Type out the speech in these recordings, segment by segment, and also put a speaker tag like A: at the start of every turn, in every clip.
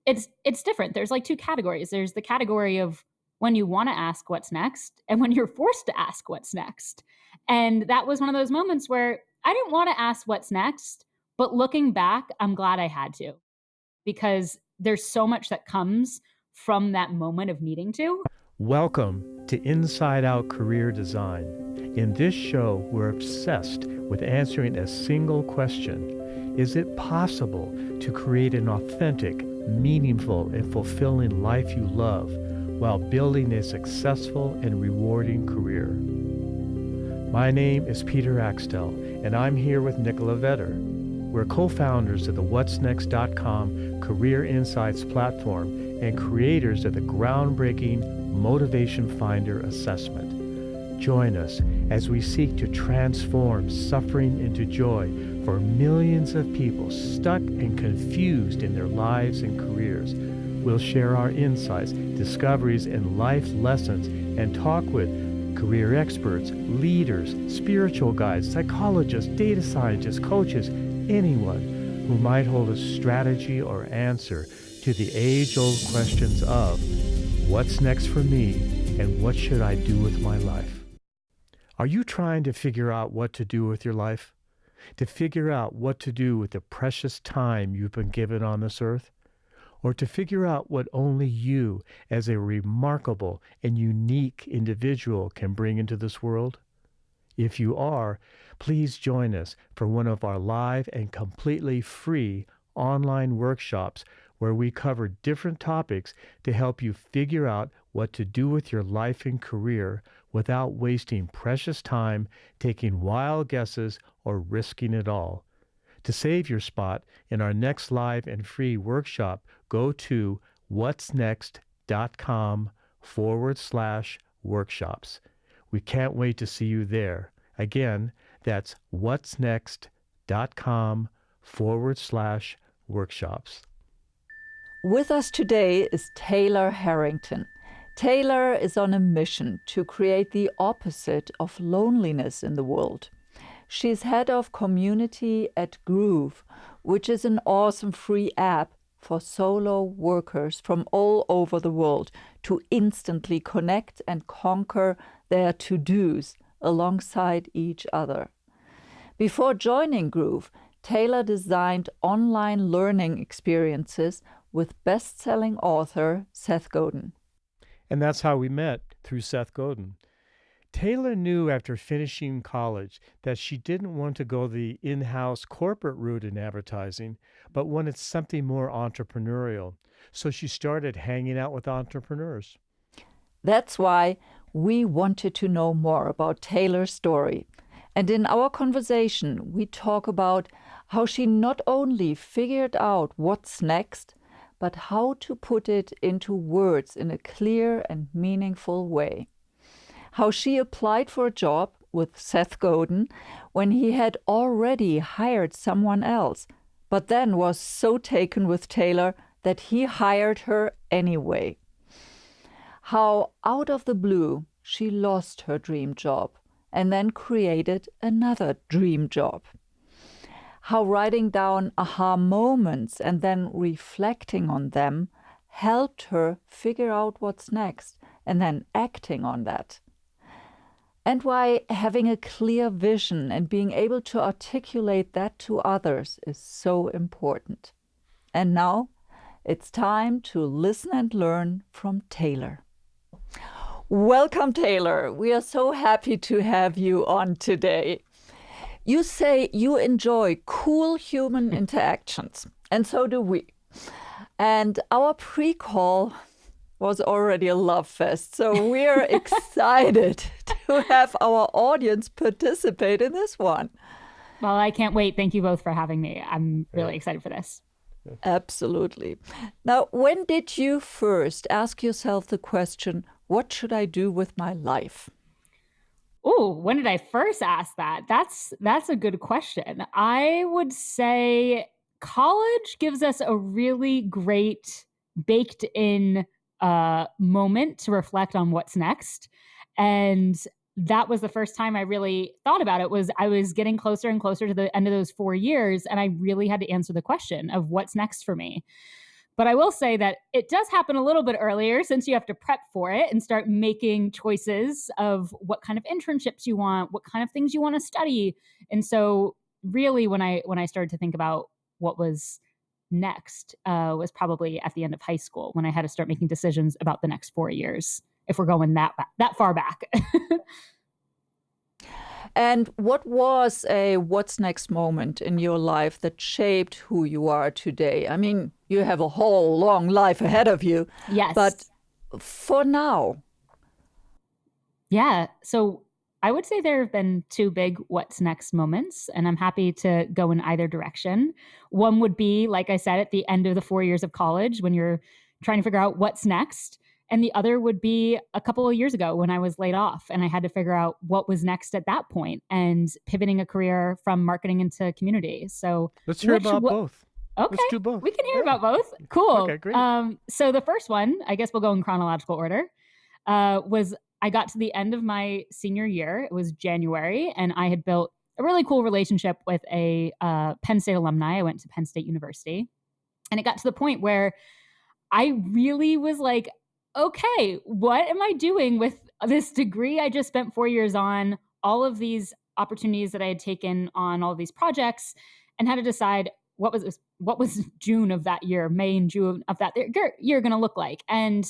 A: it's different. There's like two categories. There's the category of when you want to ask what's next and when you're forced to ask what's next. And that was one of those moments where I didn't want to ask what's next, but looking back, I'm glad I had to, because there's so much that comes from that moment of needing to.
B: Welcome to Inside Out Career Design. In this show, we're obsessed with answering a single question. Is it possible to create an authentic, meaningful, and fulfilling life you love while building a successful and rewarding career? My name is Peter Axtell, and I'm here with Nicola Vetter. We're co-founders of the Whatsnext.com Career Insights platform and creators of the groundbreaking Motivation Finder assessment. Join us as we seek to transform suffering into joy for millions of people stuck and confused in their lives and careers. We'll share our insights, discoveries, and life lessons and talk with career experts, leaders, spiritual guides, psychologists, data scientists, coaches, anyone who might hold a strategy or answer to the age-old questions of what's next for me and what should I do with my life? Are you trying to figure out what to do with your life? To figure out what to do with the precious time you've been given on this earth? Or to figure out what only you, as a remarkable and unique individual, can bring into this world? If you are, please join us for one of our live and completely free online workshops where we cover different topics to help you figure out what to do with your life and career without wasting precious time, taking wild guesses, or risking it all. To save your spot in our next live and free workshop, go to whatsnext.com/workshops. We can't wait to see you there. Again, that's whatsnext.com/workshops.
C: With us today is Taylor Harrington. Taylor is on a mission to create the opposite of loneliness in the world. She's head of community at Regroup, which is an awesome free app for solo workers from all over the world to instantly connect and conquer their to-dos alongside each other. Before joining Regroup, Taylor designed online learning experiences with best-selling author Seth Godin.
B: And that's how we met, through Seth Godin. Taylor knew after finishing college that she didn't want to go the in-house corporate route in advertising, but wanted something more entrepreneurial. So she started hanging out with entrepreneurs.
C: That's why we wanted to know more about Taylor's story. And in our conversation, we talk about how she not only figured out what's next, but how to put it into words in a clear and meaningful way. How she applied for a job with Seth Godin when he had already hired someone else, but then was so taken with Taylor that he hired her anyway. How out of the blue she lost her dream job and then created another dream job. How writing down aha moments and then reflecting on them helped her figure out what's next and then acting on that. And why having a clear vision and being able to articulate that to others is so important. And now it's time to listen and learn from Taylor. Welcome, Taylor. We are so happy to have you on today. You say you enjoy cool human interactions, and so do we. And our pre-call was already a love fest, so we are excited to have our audience participate in this one.
A: Well, I can't wait. Thank you both for having me. I'm really excited for this.
C: Absolutely. Now, when did you first ask yourself the question, what should I do with my life?
A: Oh, when did I first ask that? That's a good question. I would say college gives us a really great baked in moment to reflect on what's next. And that was the first time I really thought about it. I was getting closer and closer to the end of those 4 years, and I really had to answer the question of what's next for me. But I will say that it does happen a little bit earlier, since you have to prep for it and start making choices of what kind of internships you want, what kind of things you want to study. And so really when I started to think about what was next was probably at the end of high school, when I had to start making decisions about the next 4 years, if we're going that far back.
C: And what was a what's next moment in your life that shaped who you are today? I mean, you have a whole long life ahead of you.
A: Yes.
C: But for now.
A: Yeah. So I would say there have been two big what's next moments, and I'm happy to go in either direction. One would be, like I said, at the end of the 4 years of college when you're trying to figure out what's next. And the other would be a couple of years ago when I was laid off and I had to figure out what was next at that point and pivoting a career from marketing into community. So
B: let's hear about both.
A: Okay.
B: Let's do both.
A: We can hear about both. Cool.
B: Okay, great.
A: So the first one, I guess we'll go in chronological order, was I got to the end of my senior year. It was January, and I had built a really cool relationship with a Penn State alumni. I went to Penn State University, and it got to the point where I really was like, okay, what am I doing with this degree I just spent 4 years on, all of these opportunities that I had taken on all of these projects, and had to decide what was June of that year, May and June of that year going to look like. And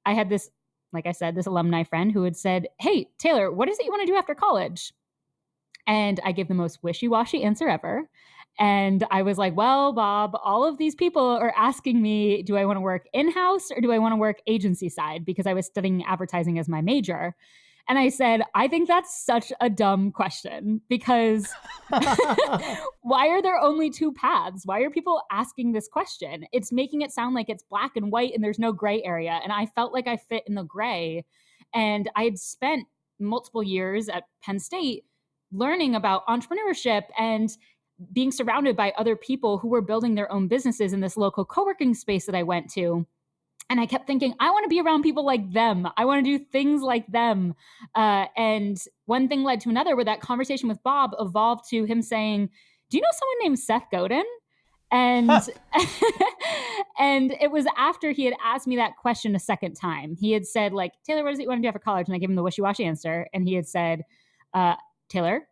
A: I had this, like I said, this alumni friend who had said, hey, Taylor, what is it you want to do after college? And I gave the most wishy-washy answer ever. And I was like, well, Bob, all of these people are asking me, do I want to work in-house or do I want to work agency side? Because I was studying advertising as my major. And I said, I think that's such a dumb question, because why are there only two paths? Why are people asking this question? It's making it sound like it's black and white and there's no gray area. And I felt like I fit in the gray. And I had spent multiple years at Penn State learning about entrepreneurship and being surrounded by other people who were building their own businesses in this local co-working space that I went to. And I kept thinking, I want to be around people like them. I want to do things like them. And one thing led to another, where that conversation with Bob evolved to him saying, do you know someone named Seth Godin? And and it was after he had asked me that question a second time. He had said, like, Taylor, what is it you want to do after college? And I gave him the wishy-washy answer. And he had said, Taylor,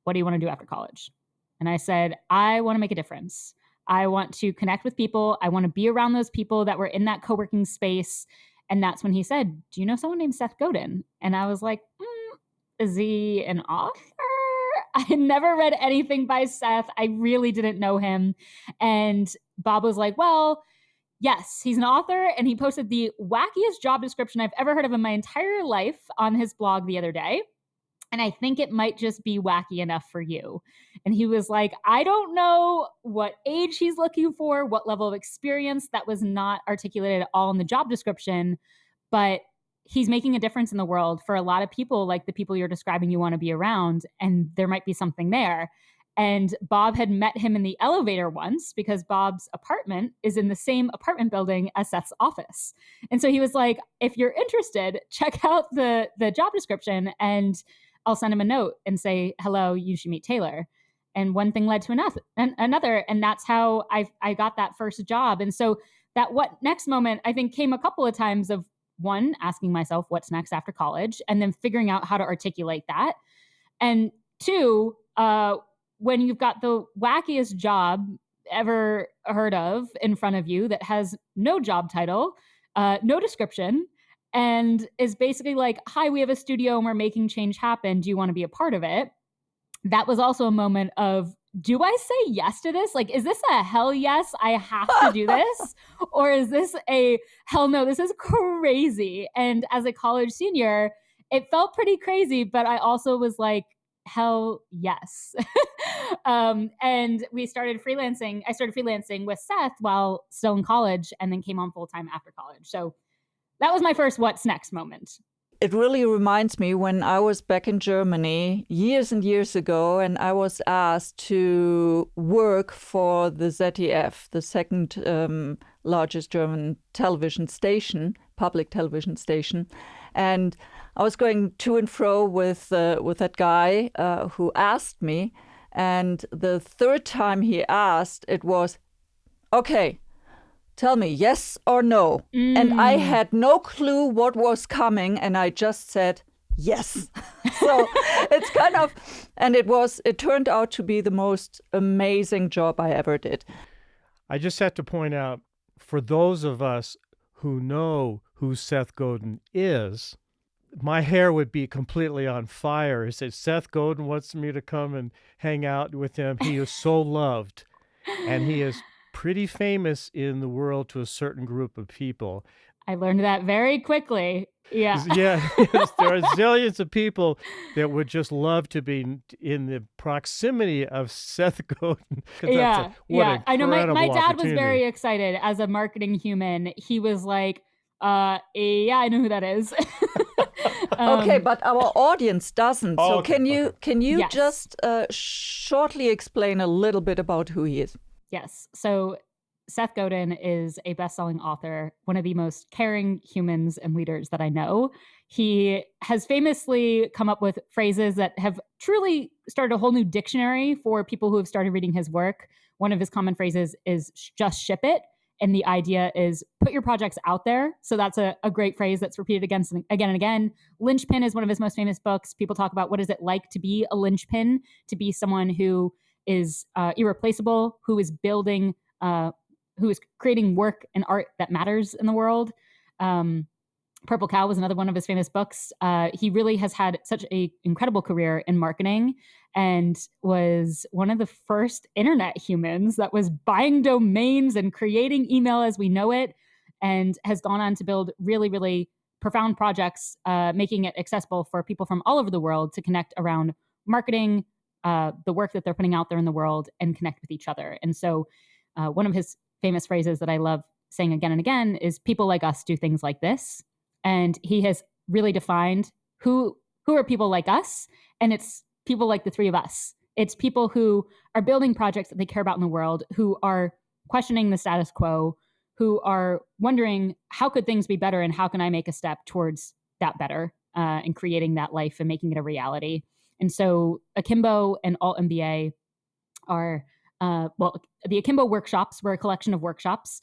A: what do you want to do after college? And I said, I want to make a difference. I want to connect with people. I want to be around those people that were in that co-working space. And that's when he said, do you know someone named Seth Godin? And I was like, is he an author? I had never read anything by Seth. I really didn't know him. And Bob was like, well, yes, he's an author. And he posted the wackiest job description I've ever heard of in my entire life on his blog the other day. And I think it might just be wacky enough for you. And he was like, I don't know what age he's looking for, what level of experience. That was not articulated at all in the job description, but he's making a difference in the world for a lot of people, like the people you're describing you want to be around. And there might be something there. And Bob had met him in the elevator once, because Bob's apartment is in the same apartment building as Seth's office. And so he was like, if you're interested, check out the job description and I'll send him a note and say, hello, you should meet Taylor. And one thing led to another. And that's how I got that first job. And so that what next moment, I think, came a couple of times of, one, asking myself what's next after college, and then figuring out how to articulate that. And two, when you've got the wackiest job ever heard of in front of you that has no job title, no description, and is basically like, hi, we have a studio and we're making change happen. Do you want to be a part of it? That was also a moment of, do I say yes to this? Like, is this a hell yes, I have to do this? Or is this a hell no, this is crazy? And as a college senior, it felt pretty crazy, but I also was like, hell yes. And we started freelancing. I started freelancing with Seth while still in college, and then came on full-time after college. So that was my first what's next moment.
C: It really reminds me when I was back in Germany years and years ago, and I was asked to work for the ZDF, the second largest German television station, public television station. And I was going to and fro with that guy who asked me. And the third time he asked, it was, okay, tell me yes or no. And I had no clue what was coming, and I just said yes. So it's kind of, and it turned out to be the most amazing job I ever did.
B: I just have to point out, for those of us who know who Seth Godin is, my hair would be completely on fire. He said, Seth Godin wants me to come and hang out with him. He is so loved. And he is pretty famous in the world to a certain group of people.
A: I learned that very quickly. Yeah.
B: Yeah, yes, there are zillions of people that would just love to be in the proximity of Seth Godin.
A: Yeah. I know my dad was
B: opportunity.
A: very excited as a marketing human. He was like, yeah, I know who that is.
C: Okay, but our audience doesn't. So
B: okay,
C: can you
A: Yes.
C: just shortly explain a little bit about who he is?
A: Yes. So Seth Godin is a best-selling author, one of the most caring humans and leaders that I know. He has famously come up with phrases that have truly started a whole new dictionary for people who have started reading his work. One of his common phrases is just ship it. And the idea is put your projects out there. So that's a great phrase that's repeated again and again. Linchpin is one of his most famous books. People talk about what is it like to be a linchpin, to be someone who is irreplaceable, who is building who is creating work and art that matters in the world. Purple Cow was another one of his famous books. He really has had such an incredible career in marketing and was one of the first internet humans that was buying domains and creating email as we know it, and has gone on to build really, really profound projects, making it accessible for people from all over the world to connect around marketing, the work that they're putting out there in the world, and connect with each other. And so one of his famous phrases that I love saying again and again is people like us do things like this. And he has really defined who are people like us. And it's people like the three of us. It's people who are building projects that they care about in the world, who are questioning the status quo, who are wondering how could things be better and how can I make a step towards that better and creating that life and making it a reality. And so Akimbo and Alt MBA are the Akimbo workshops were a collection of workshops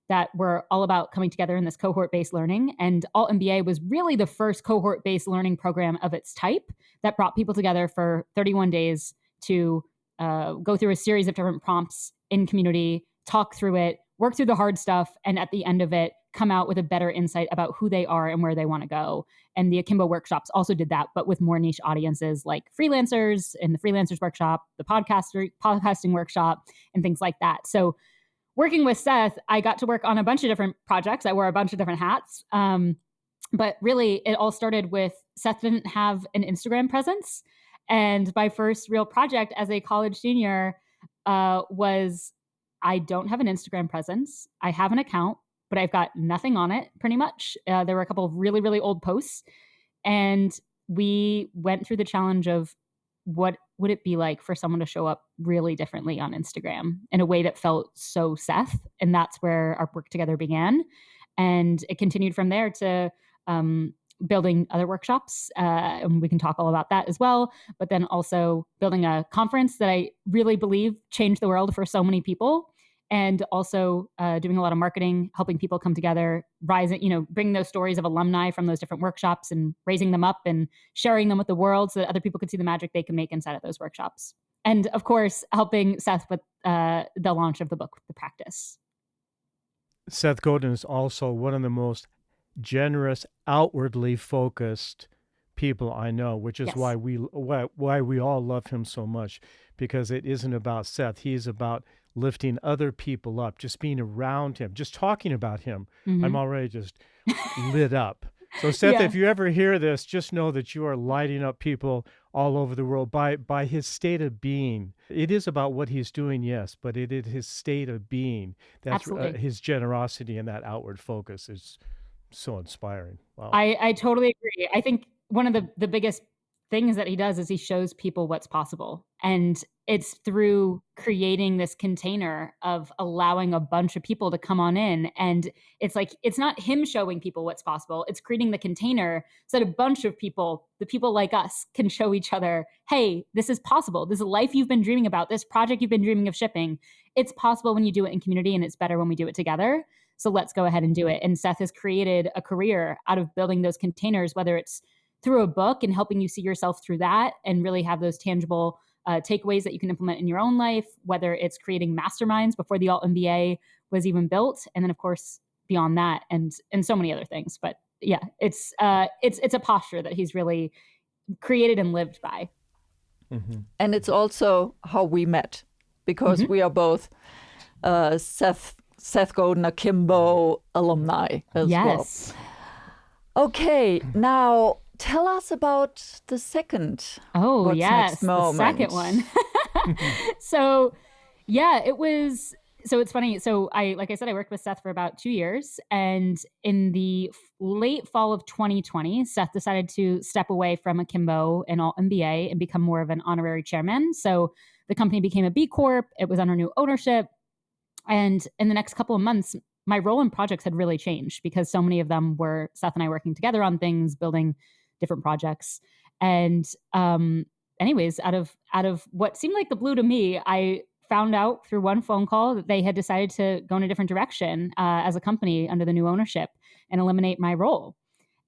A: that were all about coming together in this cohort-based learning. And Alt MBA was really the first cohort-based learning program of its type that brought people together for 31 days to go through a series of different prompts in community, talk through it, work through the hard stuff, and at the end of it, come out with a better insight about who they are and where they want to go. And the Akimbo workshops also did that, but with more niche audiences like freelancers in the freelancers workshop, the podcasting workshop, and things like that. So working with Seth, I got to work on a bunch of different projects. I wore a bunch of different hats. But really, it all started with Seth didn't have an Instagram presence. And my first real project as a college senior was I don't have an Instagram presence. I have an account, but I've got nothing on it pretty much. There were a couple of really, really old posts. And we went through the challenge of what would it be like for someone to show up really differently on Instagram in a way that felt so Seth. And that's where our work together began. And it continued from there to building other workshops. And we can talk all about that as well. But then also building a conference that I really believe changed the world for so many people. And also doing a lot of marketing, helping people come together, bringing those stories of alumni from those different workshops and raising them up and sharing them with the world so that other people could see the magic they can make inside of those workshops. And of course, helping Seth with the launch of the book, The Practice.
B: Seth Godin is also one of the most generous, outwardly focused people I know, which is why we all love him so much, because it isn't about Seth. He's about lifting other people up, just being around him, just talking about him. Mm-hmm. I'm already just lit up. So Seth, if you ever hear this, just know that you are lighting up people all over the world by his state of being. It is about what he's doing, yes, but it is his state of being. That's his generosity and that outward focus is so inspiring. Wow.
A: I totally agree. I think one of the biggest things that he does is he shows people what's possible. And it's through creating this container of allowing a bunch of people to come on in. And it's like, it's not him showing people what's possible. It's creating the container so that a bunch of people, the people like us, can show each other, hey, this is possible. This is a life you've been dreaming about, this project you've been dreaming of shipping. It's possible when you do it in community, and it's better when we do it together. So let's go ahead and do it. And Seth has created a career out of building those containers, whether it's through a book and helping you see yourself through that and really have those tangible takeaways that you can implement in your own life, whether it's creating masterminds before the Alt MBA was even built. And then, of course, beyond that and so many other things. But yeah, it's a posture that he's really created and lived by.
C: Mm-hmm. And it's also how we met, because we are both Seth Godin Akimbo alumni as well. Okay, now tell us about the second.
A: Oh,
C: What's Next moment.
A: The second one. So, yeah, it was. So it's funny. So like I said, I worked with Seth for about 2 years, and in the late fall of 2020, Seth decided to step away from Akimbo and Alt MBA and become more of an honorary chairman. So the company became a B Corp. It was under new ownership. And in the next couple of months, my role in projects had really changed because so many of them were Seth and I working together on things, building different projects. And anyways, out of what seemed like the blue to me, I found out through one phone call that they had decided to go in a different direction as a company under the new ownership and eliminate my role.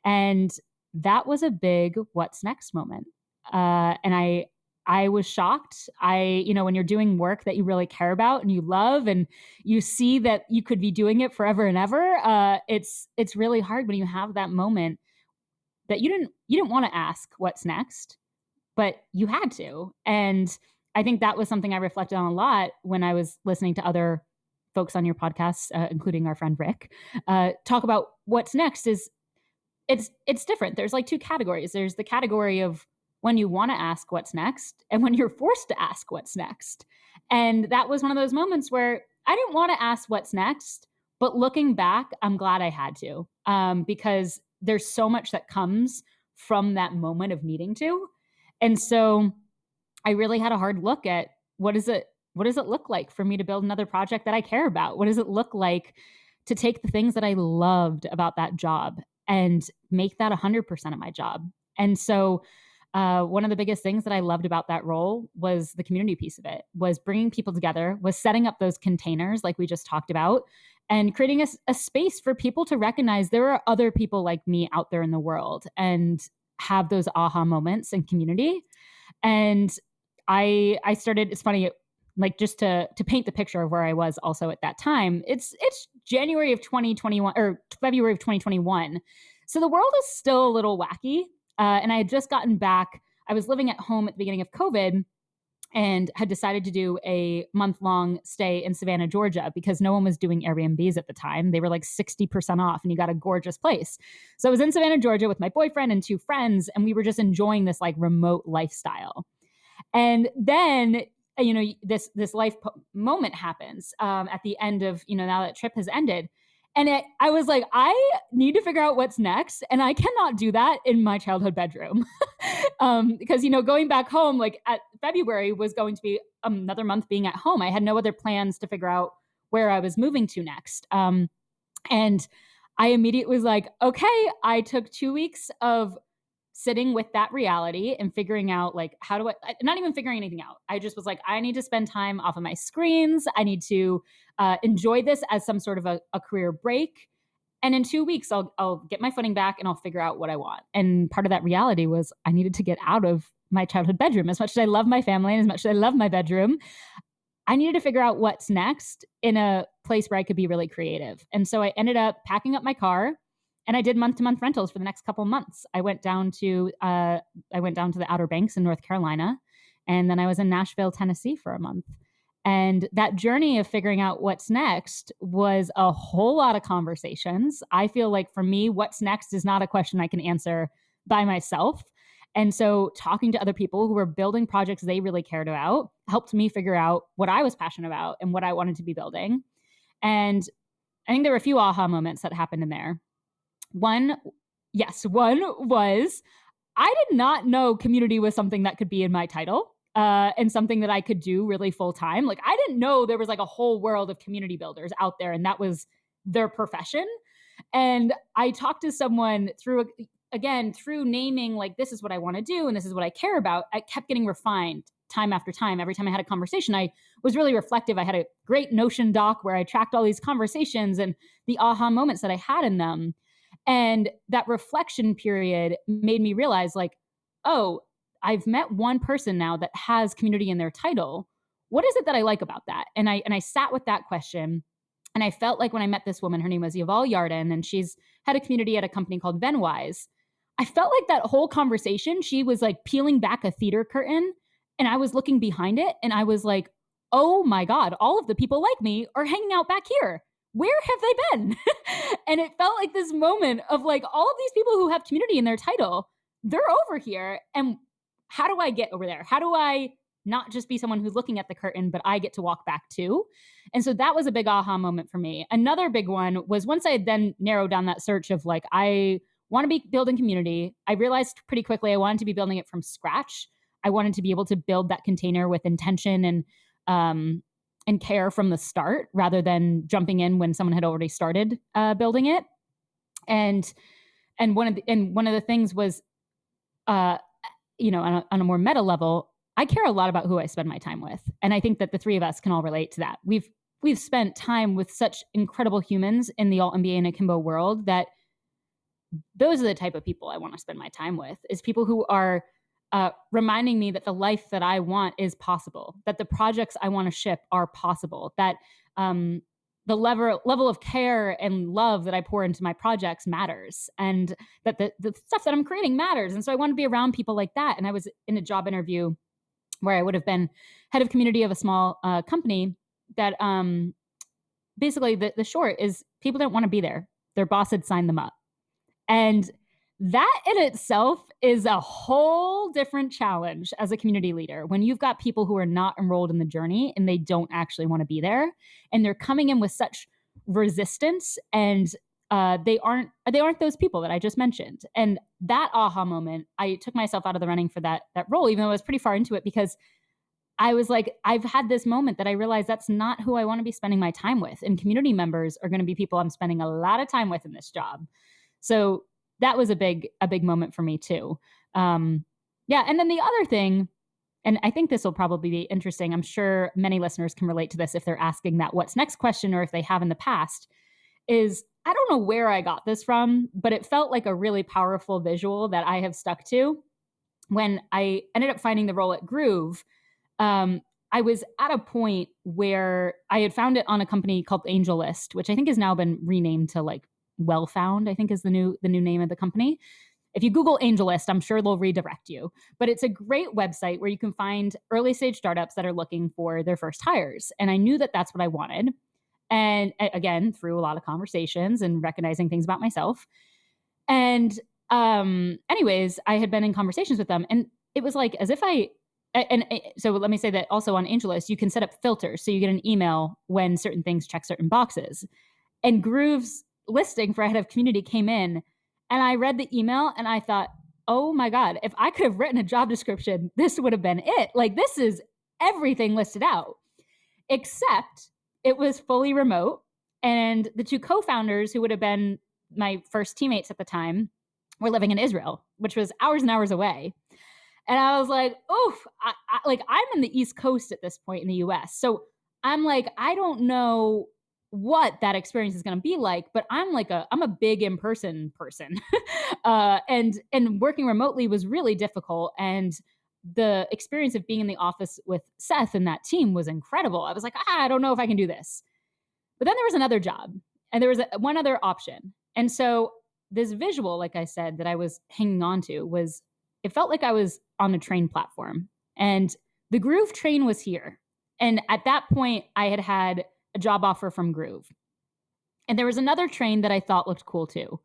A: And that was a big what's next moment. And I was shocked. When you're doing work that you really care about and you love and you see that you could be doing it forever and ever, it's really hard when you have that moment that you didn't want to ask what's next, but you had to. And I think that was something I reflected on a lot when I was listening to other folks on your podcast, including our friend Rick, talk about what's next. Is it's different. There's like two categories. There's the category of when you want to ask what's next and when you're forced to ask what's next. And that was one of those moments where I didn't want to ask what's next, but looking back, I'm glad I had to, because there's so much that comes from that moment of needing to. And so I really had a hard look at what does it look like for me to build another project that I care about? What does it look like to take the things that I loved about that job and make that 100% of my job? And so one of the biggest things that I loved about that role was the community piece of it, was bringing people together, was setting up those containers like we just talked about, and creating a space for people to recognize there are other people like me out there in the world and have those aha moments in community. And I started, it's funny, like just to paint the picture of where I was also at that time, it's January of 2021 or February of 2021. So the world is still a little wacky. And I had just gotten back. I was living at home at the beginning of COVID and had decided to do a month-long stay in Savannah, Georgia, because no one was doing Airbnbs at the time. They were like 60% off and you got a gorgeous place. So I was in Savannah, Georgia with my boyfriend and 2 friends, and we were just enjoying this like remote lifestyle. And then, this life moment happens at the end of, now that trip has ended. And I was like, I need to figure out what's next. And I cannot do that in my childhood bedroom. Because, going back home, like at February was going to be another month being at home. I had no other plans to figure out where I was moving to next. And I immediately was like, okay, I took 2 weeks of sitting with that reality and figuring out like, how do I, not even figuring anything out. I just was like, I need to spend time off of my screens. I need to enjoy this as some sort of a career break. And in 2 weeks, I'll get my footing back and I'll figure out what I want. And part of that reality was I needed to get out of my childhood bedroom. As much as I love my family and as much as I love my bedroom, I needed to figure out what's next in a place where I could be really creative. And so I ended up packing up my car. And I did month-to-month rentals for the next couple of months. I went down to the Outer Banks in North Carolina, and then I was in Nashville, Tennessee for a month. And that journey of figuring out what's next was a whole lot of conversations. I feel like for me, what's next is not a question I can answer by myself. And so talking to other people who were building projects they really cared about helped me figure out what I was passionate about and what I wanted to be building. And I think there were a few aha moments that happened in there. One was I did not know community was something that could be in my title and something that I could do really full time. Like I didn't know there was like a whole world of community builders out there and that was their profession. And I talked to someone through naming like, this is what I want to do and this is what I care about. I kept getting refined time after time. Every time I had a conversation, I was really reflective. I had a great Notion doc where I tracked all these conversations and the aha moments that I had in them. And that reflection period made me realize, like, oh, I've met one person now that has community in their title. What is it that I like about that? And I sat with that question. And I felt like when I met this woman, her name was Yuval Yarden, and she's had a community at a company called Venwise. I felt like that whole conversation, she was like peeling back a theater curtain, and I was looking behind it, and I was like, oh my God, all of the people like me are hanging out back here. Where have they been? And it felt like this moment of like all of these people who have community in their title, they're over here. And how do I get over there? How do I not just be someone who's looking at the curtain, but I get to walk back too? And so that was a big aha moment for me. Another big one was once I had then narrowed down that search of like, I want to be building community. I realized pretty quickly I wanted to be building it from scratch. I wanted to be able to build that container with intention and care from the start rather than jumping in when someone had already started building it. And one of the things was, on a more meta level, I care a lot about who I spend my time with. And I think that the three of us can all relate to that. We've spent time with such incredible humans in the alt MBA and akimbo world that those are the type of people I want to spend my time with, is people who are reminding me that the life that I want is possible, that the projects I want to ship are possible, that the level of care and love that I pour into my projects matters, and that the stuff that I'm creating matters. And so I want to be around people like that. And I was in a job interview where I would have been head of community of a small company that basically the short is people don't want to be there. Their boss had signed them up. And that in itself is a whole different challenge as a community leader. When you've got people who are not enrolled in the journey and they don't actually want to be there, and they're coming in with such resistance, and they aren't those people that I just mentioned. And that aha moment, I took myself out of the running for that role, even though I was pretty far into it, because I was like, I've had this moment that I realized that's not who I want to be spending my time with. And community members are going to be people I'm spending a lot of time with in this job. So that was a big moment for me too. And then the other thing, and I think this will probably be interesting, I'm sure many listeners can relate to this if they're asking that what's next question, or if they have in the past, is I don't know where I got this from, but it felt like a really powerful visual that I have stuck to. When I ended up finding the role at Groove, I was at a point where I had found it on a company called AngelList, which I think has now been renamed to like Wellfound, I think is the new name of the company. If you Google AngelList, I'm sure they'll redirect you. But it's a great website where you can find early stage startups that are looking for their first hires. And I knew that that's what I wanted. And again, through a lot of conversations and recognizing things about myself. And anyways, I had been in conversations with them, and it was like as if so let me say that also on AngelList, you can set up filters. So you get an email when certain things check certain boxes. And Groove's listing for head of community came in, and I read the email and I thought, oh my God, if I could have written a job description, this would have been it. Like, this is everything listed out, except it was fully remote. And the two co-founders, who would have been my first teammates at the time, were living in Israel, which was hours and hours away. And I was like, oof, I'm in the East Coast at this point in the US. So I'm like, I don't know what that experience is going to be like, but I'm a big in-person person. And working remotely was really difficult. And the experience of being in the office with Seth and that team was incredible. I was like, I don't know if I can do this. But then there was another job, and there was one other option. And so this visual, like I said, that I was hanging on to was, it felt like I was on a train platform, and the Groove train was here. And at that point, I had had a job offer from Groove. And there was another train that I thought looked cool too.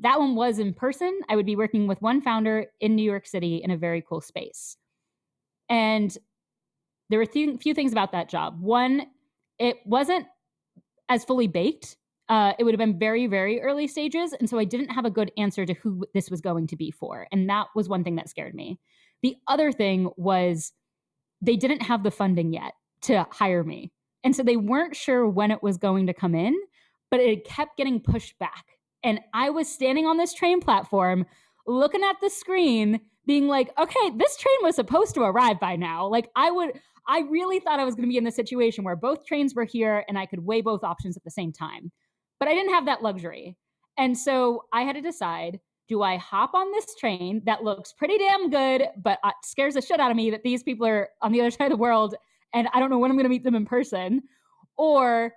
A: That one was in person. I would be working with one founder in New York City in a very cool space. And there were a few things about that job. One, it wasn't as fully baked. It would have been very, very early stages. And so I didn't have a good answer to who this was going to be for. And that was one thing that scared me. The other thing was they didn't have the funding yet to hire me. And so they weren't sure when it was going to come in, but it kept getting pushed back. And I was standing on this train platform, looking at the screen, being like, okay, this train was supposed to arrive by now. Like, I I really thought I was going to be in the situation where both trains were here and I could weigh both options at the same time. But I didn't have that luxury. And so I had to decide, do I hop on this train that looks pretty damn good, but scares the shit out of me that these people are on the other side of the world and I don't know when I'm going to meet them in person? Or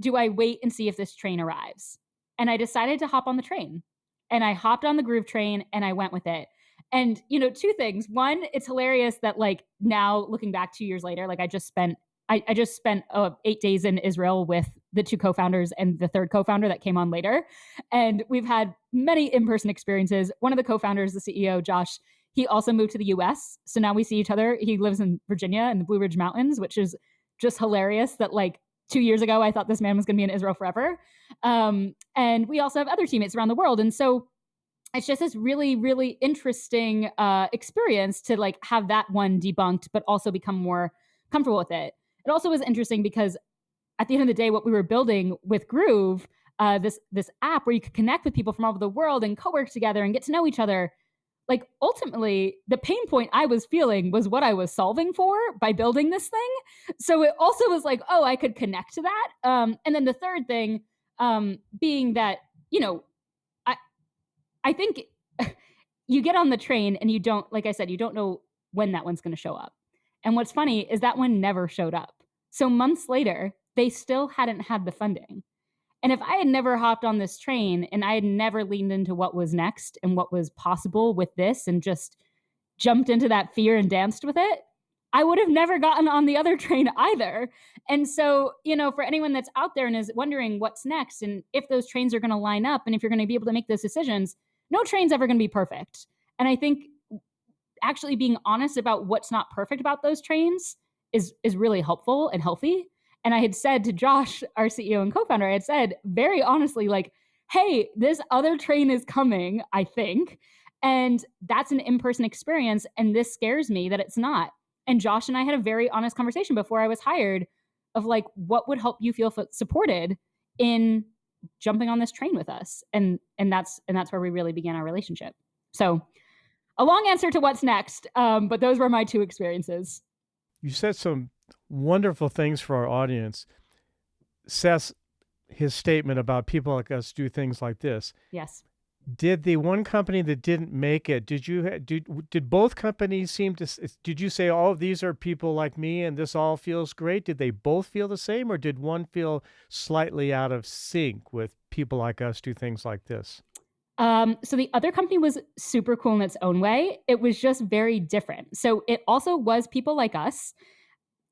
A: do I wait and see if this train arrives? And I decided to hop on the train. And I hopped on the Groove train and I went with it. And, two things. One, it's hilarious that like now looking back 2 years later, like I just spent 8 days in Israel with the two co-founders and the third co-founder that came on later. And we've had many in-person experiences. One of the co-founders, the CEO, Josh, he also moved to the US. So now we see each other. He lives in Virginia in the Blue Ridge Mountains, which is just hilarious that like 2 years ago, I thought this man was going to be in Israel forever. And we also have other teammates around the world. And so it's just this really, really interesting experience to like have that one debunked, but also become more comfortable with it. It also was interesting because at the end of the day, what we were building with Groove, this app where you could connect with people from all over the world and co-work together and get to know each other. Like ultimately, the pain point I was feeling was what I was solving for by building this thing. So it also was like, oh, I could connect to that. And then the third thing being that, I think you get on the train and you don't, like I said, you don't know when that one's going to show up. And what's funny is that one never showed up. So months later, they still hadn't had the funding. And if I had never hopped on this train and I had never leaned into what was next and what was possible with this and just jumped into that fear and danced with it, I would have never gotten on the other train either. And so, for anyone that's out there and is wondering what's next and if those trains are going to line up and if you're going to be able to make those decisions, no train's ever going to be perfect. And I think actually being honest about what's not perfect about those trains is really helpful and healthy. And I had said to Josh, our CEO and co-founder, I had said very honestly, like, hey, this other train is coming, I think. And that's an in-person experience. And this scares me that it's not. And Josh and I had a very honest conversation before I was hired of like, what would help you feel supported in jumping on this train with us? And that's where we really began our relationship. So a long answer to what's next. But those were my two experiences.
B: You said some wonderful things for our audience. Seth, his statement about people like us do things like this.
A: Yes.
B: Did the one company that didn't make it, did both companies did you say, oh, these are people like me and this all feels great? Did they both feel the same, or did one feel slightly out of sync with people like us do things like this?
A: So the other company was super cool in its own way. It was just very different. So it also was people like us.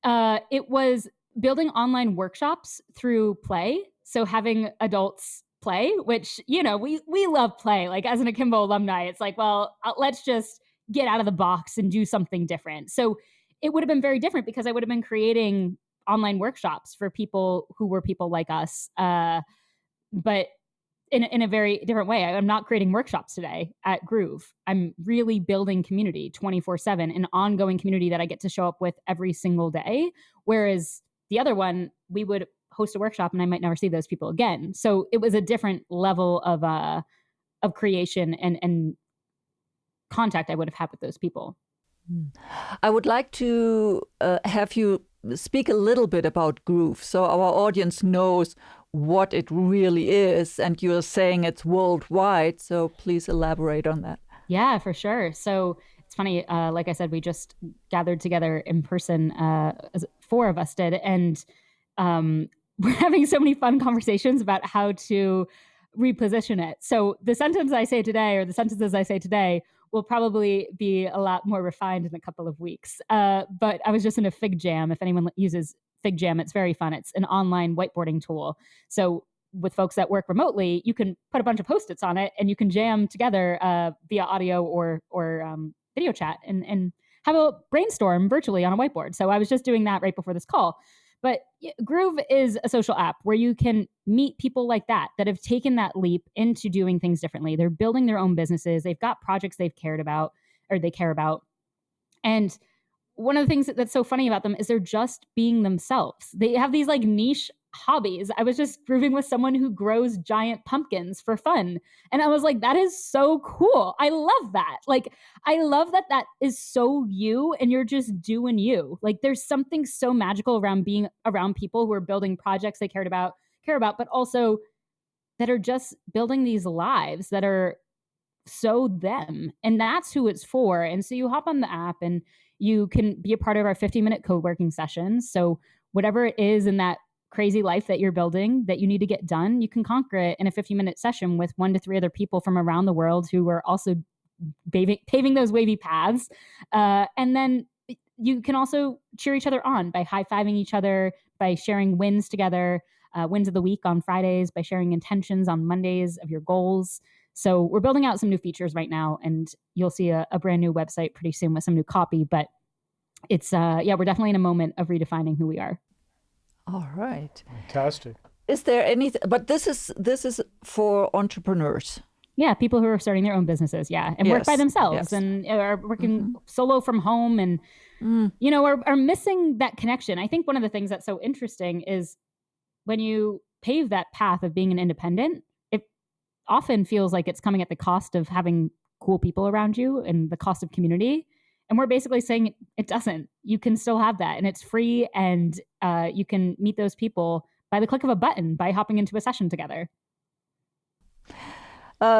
A: It was building online workshops through play. So having adults play, which, we love play. Like as an Akimbo alumni, it's like, well, let's just get out of the box and do something different. So it would have been very different because I would have been creating online workshops for people who were people like us. But in a very different way. I'm not creating workshops today at Groove. I'm really building community 24/7, an ongoing community that I get to show up with every single day. Whereas the other one, we would host a workshop and I might never see those people again. So it was a different level of creation and contact I would have had with those people.
C: I would like to have you speak a little bit about Groove so our audience knows what it really is. And you're saying it's worldwide. So please elaborate on that.
A: Yeah, for sure. So it's funny. Like I said, we just gathered together in person. 4 of us did. And we're having so many fun conversations about how to reposition it. So the sentence I say today, or the sentences I say today, will probably be a lot more refined in a couple of weeks. But I was just in a Fig Jam. If anyone uses Fig Jam, it's very fun. It's an online whiteboarding tool. So with folks that work remotely, you can put a bunch of Post-its on it and you can jam together via audio or video chat and have a brainstorm virtually on a whiteboard. So I was just doing that right before this call. But Groove is a social app where you can meet people like that have taken that leap into doing things differently. They're building their own businesses. They've got projects they care about. And one of the things that's so funny about them is they're just being themselves. They have these like niche hobbies. I was just grooving with someone who grows giant pumpkins for fun. And I was like, that is so cool. I love that. Like, I love that that is so you and you're just doing you. Like, there's something so magical around being around people who are building projects they care about, but also that are just building these lives that are so them. And that's who it's for. And so you hop on the app and you can be a part of our 50-minute co-working sessions. So whatever it is in that crazy life that you're building that you need to get done, you can conquer it in a 50-minute session with 1 to 3 other people from around the world who are also paving those wavy paths. And then you can also cheer each other on by high-fiving each other, by sharing wins together, wins of the week on Fridays, by sharing intentions on Mondays of your goals. So we're building out some new features right now, and you'll see a brand new website pretty soon with some new copy. But it's we're definitely in a moment of redefining who we are.
C: All right.
B: Fantastic.
C: Is there anything? But this is for entrepreneurs.
A: Yeah, people who are starting their own businesses, and work by themselves and are working solo from home and, are missing that connection. I think one of the things that's so interesting is when you pave that path of being an independent, it often feels like it's coming at the cost of having cool people around you and the cost of community. And we're basically saying it doesn't. You can still have that, and it's free, and you can meet those people by the click of a button by hopping into a session together.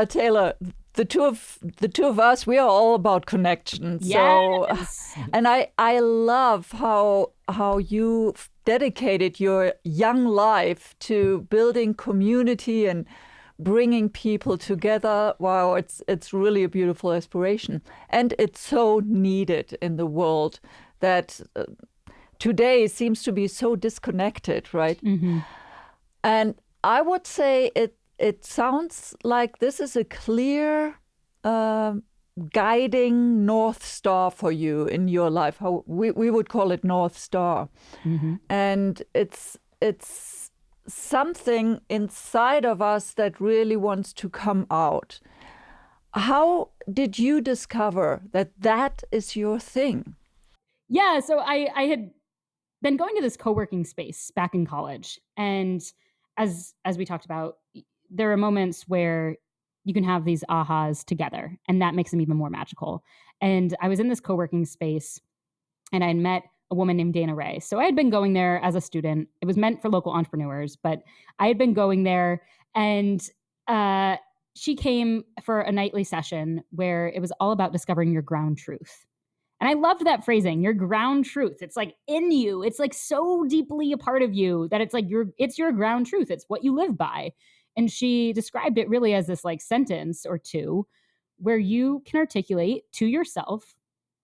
C: Taylor, the two of us, we are all about connection.
A: Yes.
C: So, and I love how you dedicated your young life to building community and bringing people together. Wow, it's really a beautiful aspiration, and it's so needed in the world that today seems to be so disconnected, right? Mm-hmm. And I would say it sounds like this is a clear guiding North Star for you in your life. How we would call it North Star. Mm-hmm. And it's something inside of us that really wants to come out. How did you discover that is your thing?
A: Yeah, so I had been going to this co-working space back in college. And as we talked about, there are moments where you can have these ahas together, and that makes them even more magical. And I was in this co-working space, and I had met a woman named Dana Ray. So I had been going there as a student. It was meant for local entrepreneurs, but I had been going there, and she came for a nightly session where it was all about discovering your ground truth. And I loved that phrasing, your ground truth. It's like in you. It's like so deeply a part of you that it's like it's your ground truth. It's what you live by. And she described it really as this like sentence or two where you can articulate to yourself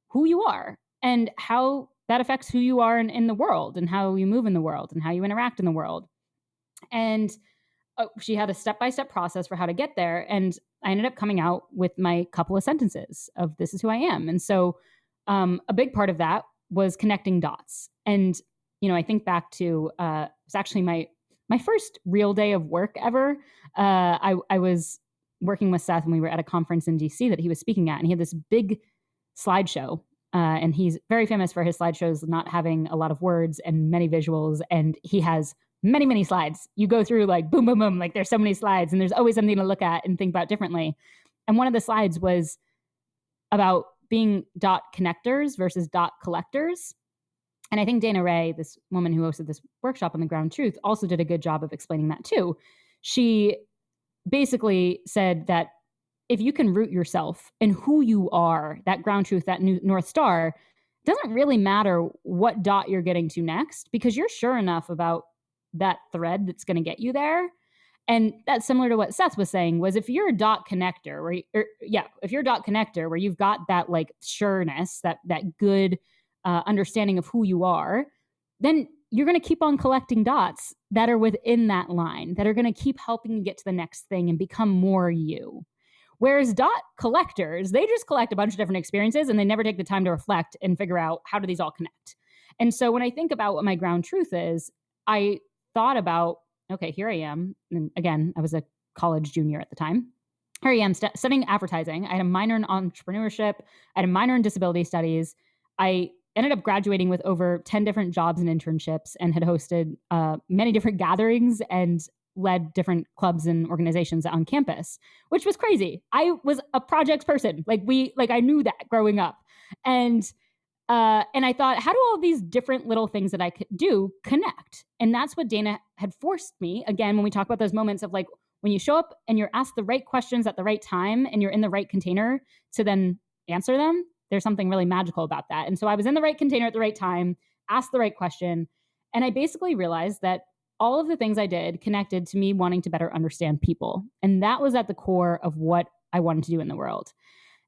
A: who you are and how that affects who you are in the world and how you move in the world and how you interact in the world. And she had a step-by-step process for how to get there. And I ended up coming out with my couple of sentences of this is who I am. And so a big part of that was connecting dots. And, I think back to it's actually my first real day of work ever. I was working with Seth, and we were at a conference in DC that he was speaking at, and he had this big slideshow. And he's very famous for his slideshows not having a lot of words and many visuals. And he has many, many slides. You go through like boom, boom, boom, like there's so many slides, and there's always something to look at and think about differently. And one of the slides was about being dot connectors versus dot collectors. And I think Dana Ray, this woman who hosted this workshop on the ground truth, also did a good job of explaining that too. She basically said that if you can root yourself in who you are, that ground truth, that new North Star, it doesn't really matter what dot you're getting to next, because you're sure enough about that thread that's going to get you there. And that's similar to what Seth was saying, was if you're a dot connector, if you're a dot connector where you've got that like sureness, that good understanding of who you are, then you're going to keep on collecting dots that are within that line, that are going to keep helping you get to the next thing and become more you. Whereas dot collectors, they just collect a bunch of different experiences and they never take the time to reflect and figure out how do these all connect. And so when I think about what my ground truth is, I thought about, okay, here I am. And again, I was a college junior at the time. Here I am studying advertising. I had a minor in entrepreneurship. I had a minor in disability studies. I ended up graduating with over 10 different jobs and internships and had hosted many different gatherings and led different clubs and organizations on campus, which was crazy. I was a projects person. I knew that growing up. And I thought, how do all these different little things that I could do connect? And that's what Dana had forced me. Again, when we talk about those moments of like, when you show up and you're asked the right questions at the right time and you're in the right container to then answer them, there's something really magical about that. And so I was in the right container at the right time, asked the right question. And I basically realized that all of the things I did connected to me wanting to better understand people. And that was at the core of what I wanted to do in the world.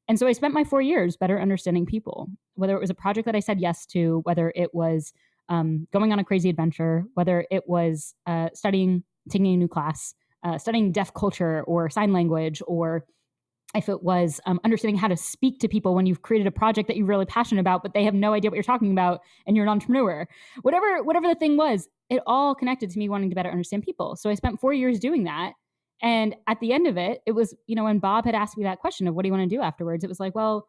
A: And so I spent my 4 years better understanding people, whether it was a project that I said yes to, whether it was going on a crazy adventure, whether it was taking a new class, studying deaf culture or sign language, or if it was understanding how to speak to people when you've created a project that you're really passionate about, but they have no idea what you're talking about and you're an entrepreneur. Whatever the thing was, it all connected to me wanting to better understand people. So I spent 4 years doing that. And at the end of it, it was, when Bob had asked me that question of what do you want to do afterwards, it was like, well,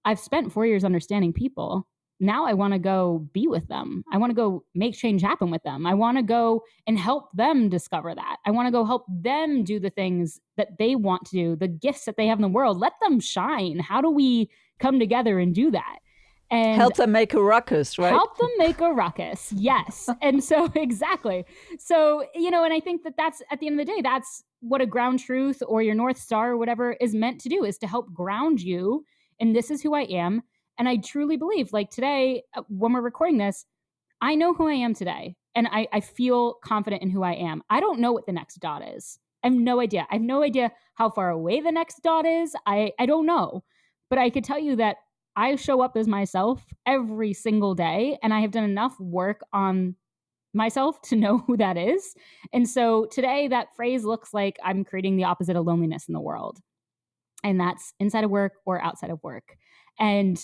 A: I've spent 4 years understanding people. Now I want to go be with them. I want to go make change happen with them. I want to go and help them discover that. I want to go help them do the things that they want to do, the gifts that they have in the world. Let them shine. How do we come together and do that? And
C: help them make a ruckus, right?
A: Help them make a ruckus. Yes. And so exactly. So, and I think that that's at the end of the day, that's what a ground truth or your North Star or whatever is meant to do, is to help ground you. And this is who I am. And I truly believe, like today, when we're recording this, I know who I am today. And I feel confident in who I am. I don't know what the next dot is. I have no idea. I have no idea how far away the next dot is. I don't know. But I could tell you that I show up as myself every single day. And I have done enough work on myself to know who that is. And so today, that phrase looks like I'm creating the opposite of loneliness in the world. And that's inside of work or outside of work. And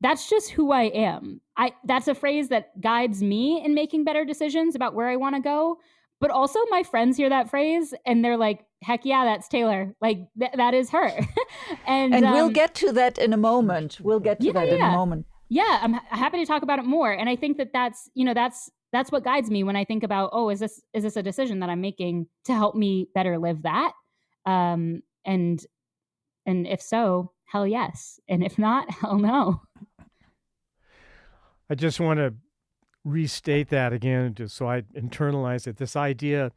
A: that's just who I am. That's a phrase that guides me in making better decisions about where I want to go. But also my friends hear that phrase and they're like, heck yeah, that's Taylor. Like that is her.
C: and we'll get to that in a moment. We'll get to that in a moment.
A: Yeah, I'm happy to talk about it more. And I think that that's what guides me when I think about, is this a decision that I'm making to help me better live that? And if so, hell yes. And if not, hell no.
B: I just want to restate that again, just so I internalize it. This idea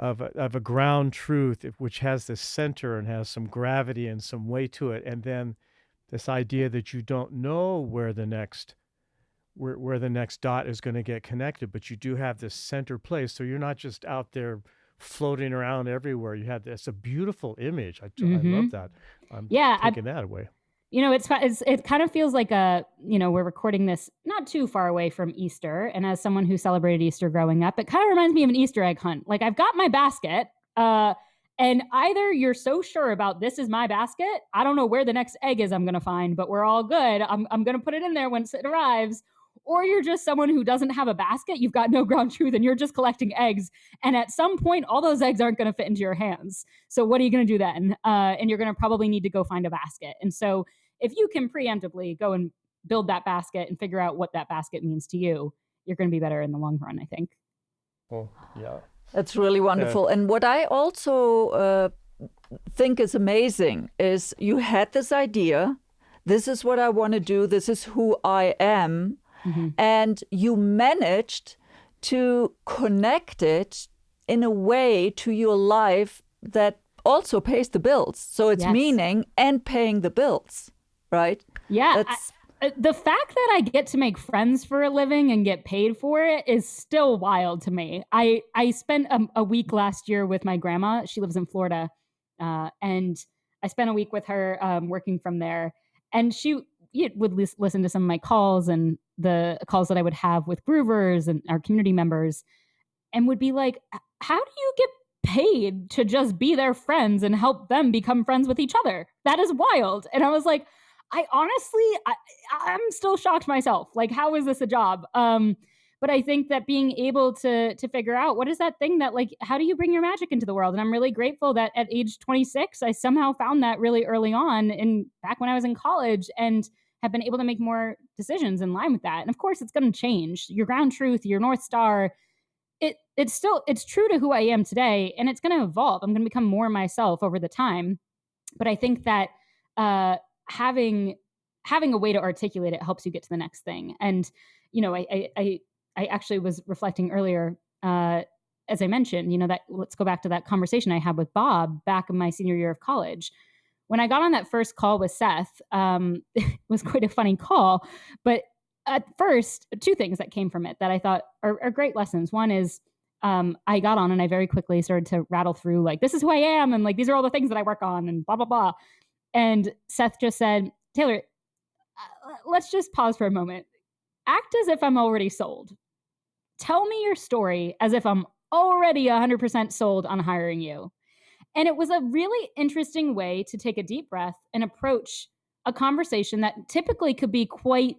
B: of a ground truth, which has this center and has some gravity and some weight to it, and then this idea that you don't know where the next dot is going to get connected, but you do have this center place, so you're not just out there floating around everywhere. You have this a beautiful image. I love that. I'm taking that away.
A: It kind of feels like we're recording this not too far away from Easter. And as someone who celebrated Easter growing up, it kind of reminds me of an Easter egg hunt. Like I've got my basket, and either you're so sure about this is my basket, I don't know where the next egg is I'm going to find, but we're all good. I'm going to put it in there once it arrives. Or you're just someone who doesn't have a basket. You've got no ground truth and you're just collecting eggs. And at some point, all those eggs aren't going to fit into your hands. So what are you going to do then? And you're going to probably need to go find a basket. And so if you can preemptively go and build that basket and figure out what that basket means to you, you're going to be better in the long run, I think.
B: Well, yeah.
C: That's really wonderful. And what I also think is amazing is you had this idea. This is what I want to do. This is who I am. Mm-hmm. And you managed to connect it in a way to your life that also pays the bills. So it's meaning and paying the bills, right?
A: Yeah. The fact that I get to make friends for a living and get paid for it is still wild to me. I spent a week last year with my grandma. She lives in Florida. And I spent a week with her working from there. And she would listen to some of my calls and the calls that I would have with groovers and our community members, and would be like, how do you get paid to just be their friends and help them become friends with each other? That is wild. And I was like, I'm still shocked myself. Like, how is this a job? But I think that being able to figure out what is that thing that, like, how do you bring your magic into the world? And I'm really grateful that at age 26, I somehow found that really early on back when I was in college, and have been able to make more decisions in line with that. And of course, it's going to change. Your ground truth, your North Star, it's true to who I am today, and it's going to evolve. I'm going to become more myself over the time. But I think that having a way to articulate it helps you get to the next thing. And I actually was reflecting earlier, as I mentioned, that let's go back to that conversation I had with Bob back in my senior year of college. When I got on that first call with Seth, it was quite a funny call. But at first, two things that came from it that I thought are great lessons. One is I got on and I very quickly started to rattle through, like, this is who I am. And like, these are all the things that I work on and blah, blah, blah. And Seth just said, Taylor, let's just pause for a moment. Act as if I'm already sold. Tell me your story as if I'm already 100% sold on hiring you. And it was a really interesting way to take a deep breath and approach a conversation that typically could be quite,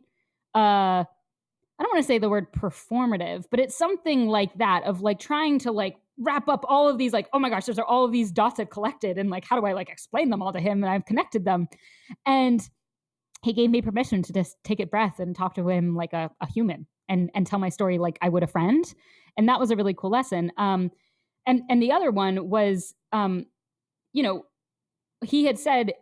A: I don't want to say the word performative, but it's something like that, of like trying to like wrap up all of these, like, oh my gosh, there's all of these dots I've collected. And like, how do I like explain them all to him? And I've connected them. And he gave me permission to just take a breath and talk to him like a human and tell my story like I would a friend. And that was a really cool lesson. And the other one was, he had said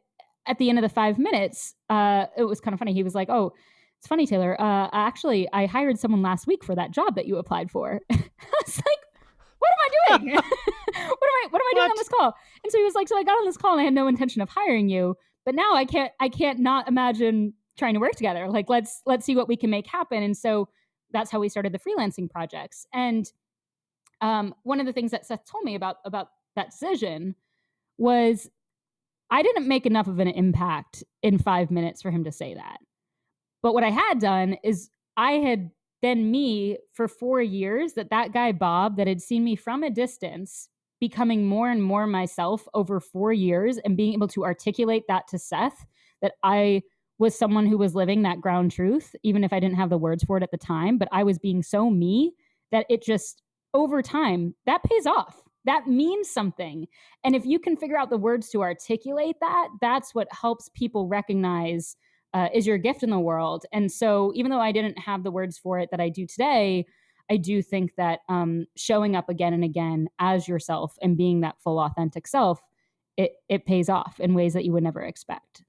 A: at the end of the 5 minutes, it was kind of funny. He was like, oh, it's funny, Taylor. Actually, I hired someone last week for that job that you applied for. I was like, what am I doing? what am I doing on this call? And so he was like, so I got on this call and I had no intention of hiring you, but now I can't not imagine trying to work together. Like, let's see what we can make happen. And so that's how we started the freelancing projects. And one of the things that Seth told me about that decision was I didn't make enough of an impact in 5 minutes for him to say that. But what I had done is I had been me for 4 years, that guy, Bob, that had seen me from a distance, becoming more and more myself over 4 years and being able to articulate that to Seth, that I was someone who was living that ground truth, even if I didn't have the words for it at the time, but I was being so me that it just, over time, that pays off. That means something. And if you can figure out the words to articulate that, that's what helps people recognize is your gift in the world. And so even though I didn't have the words for it that I do today, I do think that showing up again and again as yourself and being that full authentic self, it pays off in ways that you would never expect.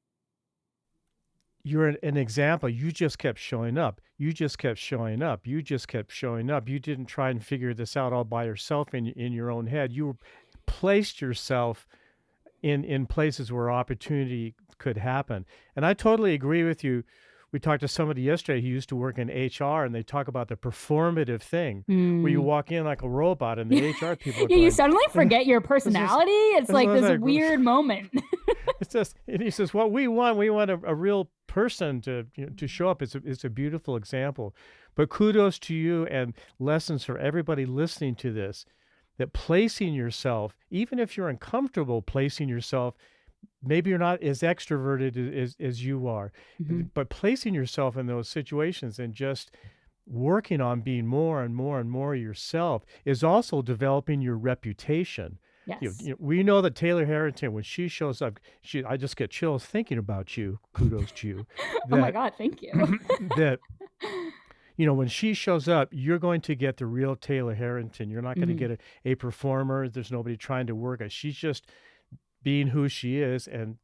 B: You're an example. You just kept showing up. You just kept showing up. You just kept showing up. You didn't try and figure this out all by yourself in your own head. You placed yourself in places where opportunity could happen. And I totally agree with you. We talked to somebody yesterday who used to work in HR, and they talk about the performative thing where you walk in like a robot and the HR people are
A: you suddenly forget your personality. It's like this weird moment.
B: It's just, and he says, what we want a real person to show up. It's a beautiful example. But kudos to you, and lessons for everybody listening to this, that placing yourself, even if you're uncomfortable placing yourself, maybe you're not as extroverted as you are, but placing yourself in those situations and just working on being more and more and more yourself is also developing your reputation.
A: Yes.
B: We know that Taylor Harrington, when she shows up, I just get chills thinking about you. Kudos to you.
A: Oh my God, thank you.
B: That, when she shows up, you're going to get the real Taylor Harrington. You're not going to get a performer. There's nobody trying to work it. She's just being who she is, and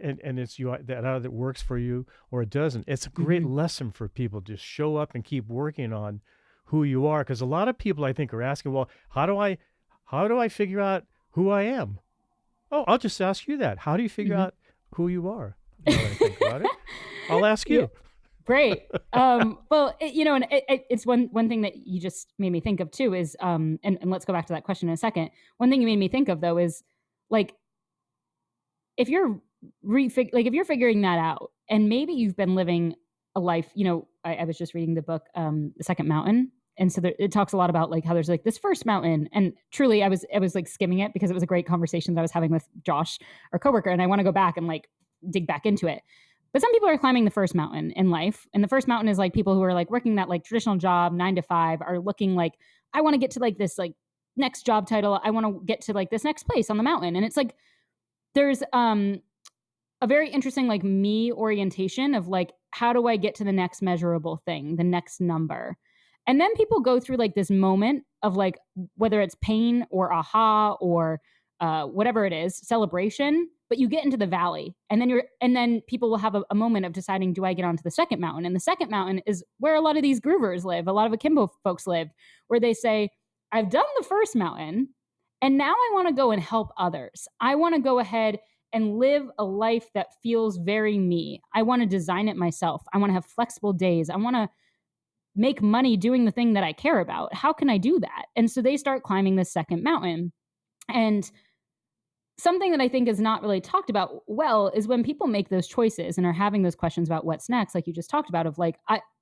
B: it's you that either works for you or it doesn't. It's a great lesson for people to show up and keep working on who you are, because a lot of people, I think, are asking, well, how do I figure out who I am? Oh, I'll just ask you that. How do you figure out who you are? Now that I think about it, I'll ask you.
A: Great. Well, it's one thing that you just made me think of too is, and let's go back to that question in a second. One thing you made me think of though is, like, if you're figuring that out, and maybe you've been living a life, I was just reading the book, The Second Mountain. And so it talks a lot about like how there's like this first mountain, and truly I was like skimming it because it was a great conversation that I was having with Josh, our coworker, and I want to go back and like dig back into it. But some people are climbing the first mountain in life, and the first mountain is like people who are like working that like traditional job 9 to 5, are looking like, I want to get to like this like next job title, I want to get to like this next place on the mountain. And it's like there's a a very interesting like me orientation of like, how do I get to the next measurable thing, the next number? And then people go through like this moment of like, whether it's pain or aha or whatever it is, celebration, but you get into the valley and then people will have a moment of deciding, do I get onto the second mountain? And the second mountain is where a lot of these groovers live, a lot of akimbo folks live, where they say, I've done the first mountain and now I want to go and help others. I want to go ahead and live a life that feels very me. I want to design it myself. I want to have flexible days. I want to make money doing the thing that I care about. How can I do that? And so they start climbing the second mountain. And something that I think is not really talked about well is when people make those choices and are having those questions about what's next, like you just talked about, of like,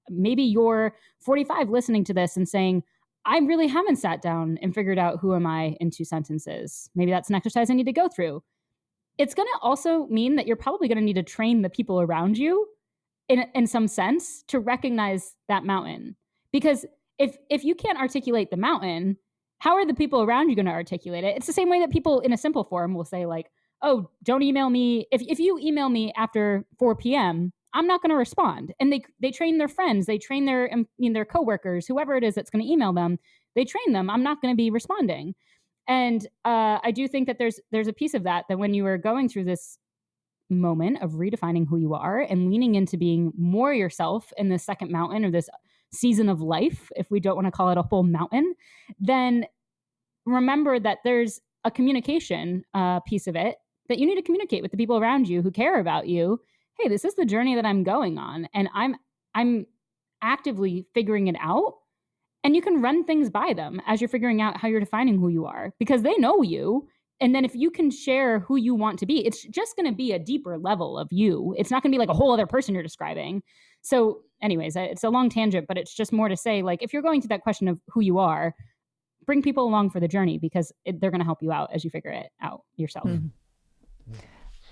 A: maybe you're 45 listening to this and saying, I really haven't sat down and figured out who am I in 2 sentences. Maybe that's an exercise I need to go through. It's going to also mean that you're probably going to need to train the people around you in some sense to recognize that mountain. Because if you can't articulate the mountain, how are the people around you going to articulate it? It's the same way that people in a simple forum will say like, oh, don't email me. If you email me after 4 p.m., I'm not going to respond. And they train their friends, they train their coworkers, whoever it is that's going to email them, they train them. I'm not going to be responding. And I do think that there's a piece of that when you are going through this moment of redefining who you are and leaning into being more yourself in this second mountain or this season of life, if we don't want to call it a whole mountain, then remember that there's a communication piece of it that you need to communicate with the people around you who care about you. Hey, this is the journey that I'm going on, and I'm actively figuring it out. And you can run things by them as you're figuring out how you're defining who you are, because they know you. And then if you can share who you want to be, it's just going to be a deeper level of you. It's not going to be like a whole other person you're describing. So anyways, it's a long tangent, but it's just more to say, like, if you're going to that question of who you are, bring people along for the journey, because they're going to help you out as you figure it out yourself.
C: Mm-hmm.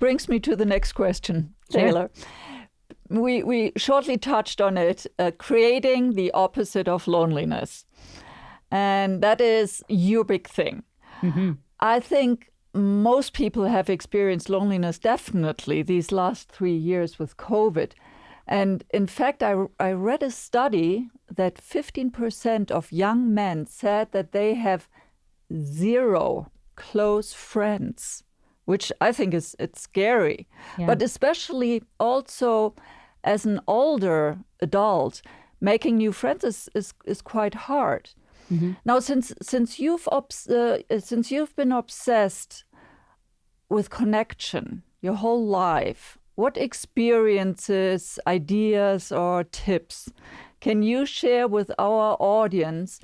C: Brings me to the next question, Taylor. Sure. We shortly touched on it, creating the opposite of loneliness. And that is your big thing. Mm-hmm. I think most people have experienced loneliness, definitely, these last 3 years with COVID. And in fact, I read a study that 15% of young men said that they have 0 close friends, which I think it's scary. Yeah. But especially also as an older adult, making new friends is quite hard. Mm-hmm. Now, since you've been obsessed with connection your whole life, what experiences, ideas, or tips can you share with our audience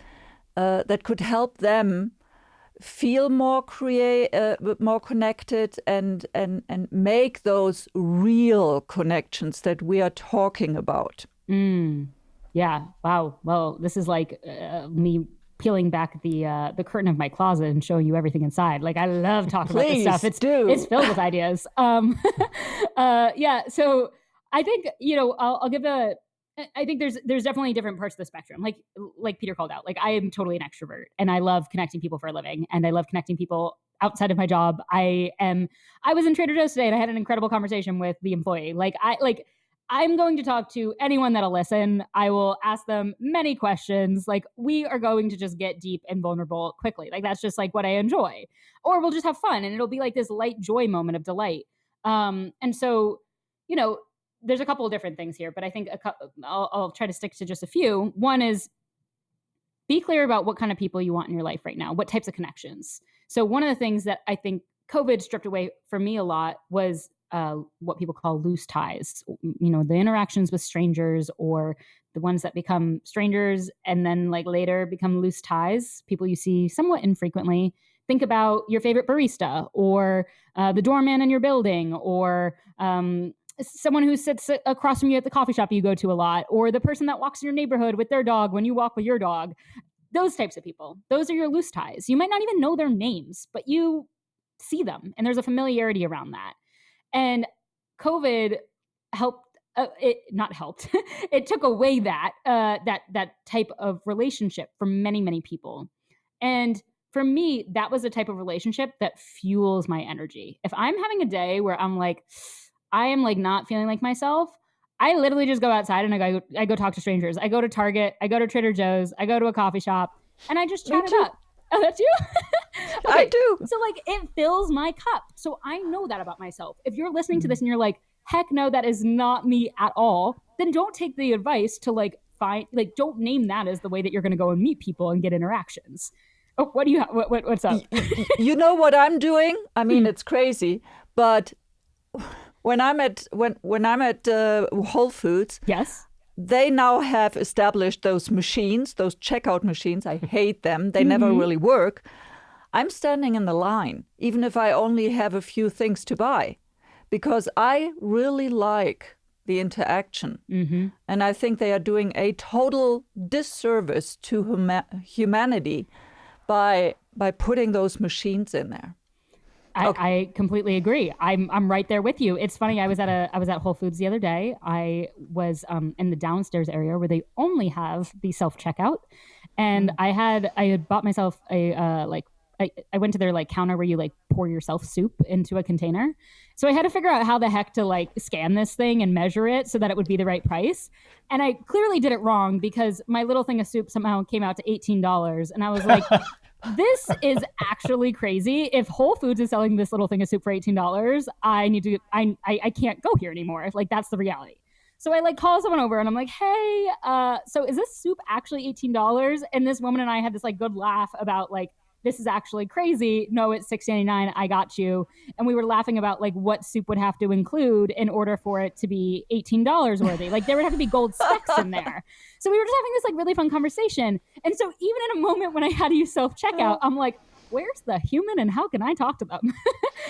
C: that could help them feel more connected and make those real connections that we are talking about?
A: Yeah. Wow. Well, this is like me peeling back the curtain of my closet and showing you everything inside. Like, I love talking about this stuff. It's filled with ideas. Yeah. So I think, I'll give I think there's definitely different parts of the spectrum. Like Peter called out, like, I am totally an extrovert and I love connecting people for a living, and I love connecting people outside of my job. I was in Trader Joe's today and I had an incredible conversation with the employee. I'm going to talk to anyone that'll listen. I will ask them many questions. Like, we are going to just get deep and vulnerable quickly. Like, that's just like what I enjoy. Or we'll just have fun and it'll be like this light joy moment of delight. And so, there's a couple of different things here, but I think I'll try to stick to just a few. One is, be clear about what kind of people you want in your life right now, what types of connections. So one of the things that I think COVID stripped away from me a lot was what people call loose ties, the interactions with strangers, or the ones that become strangers and then like later become loose ties, people you see somewhat infrequently. Think about your favorite barista, or the doorman in your building, or someone who sits across from you at the coffee shop you go to a lot, or the person that walks in your neighborhood with their dog when you walk with your dog. Those types of people, those are your loose ties. You might not even know their names, but you see them and there's a familiarity around that. And COVID helped, it took away that type of relationship from many, many people. And for me, that was a type of relationship that fuels my energy. If I'm having a day where I'm like, I am like not feeling like myself, I literally just go outside and I go talk to strangers. I go to Target, I go to Trader Joe's, I go to a coffee shop, and I just
C: Me
A: chat it
C: too.
A: up. Oh, that's you?
C: I
A: Okay.
C: do.
A: So like it fills my cup. So I know that about myself. If you're listening to this and you're like, heck no, that is not me at all, then don't take the advice to like find, like, don't name that as the way that you're going to go and meet people and get interactions. Oh, what do you have? What's up?
C: You know what I'm doing? I mean, it's crazy, but when I'm at Whole Foods,
A: Yes.
C: they now have established those machines, those checkout machines. I hate them. They never really work. I'm standing in the line, even if I only have a few things to buy, because I really like the interaction. And I think they are doing a total disservice to humanity by putting those machines in there.
A: I completely agree. I'm right there with you. It's funny. I was at Whole Foods the other day. I was in the downstairs area where they only have the self checkout, and I had bought myself a like I went to their like counter where you like pour yourself soup into a container. So I had to figure out how the heck to like scan this thing and measure it so that it would be the right price. And I clearly did it wrong because my little thing of soup somehow came out to $18, and I was like. This is actually crazy. If Whole Foods is selling this little thing of soup for $18, I can't go here anymore. Like that's the reality. So I like call someone over and I'm like, hey, so is this soup actually $18? And this woman and I had this like good laugh about like, this is actually crazy. No, it's $6.99. I got you. And we were laughing about like what soup would have to include in order for it to be $18 worthy. Like there would have to be gold specks in there. So we were just having this like really fun conversation. And so even in a moment when I had to use self-checkout, I'm like, where's the human and how can I talk to them?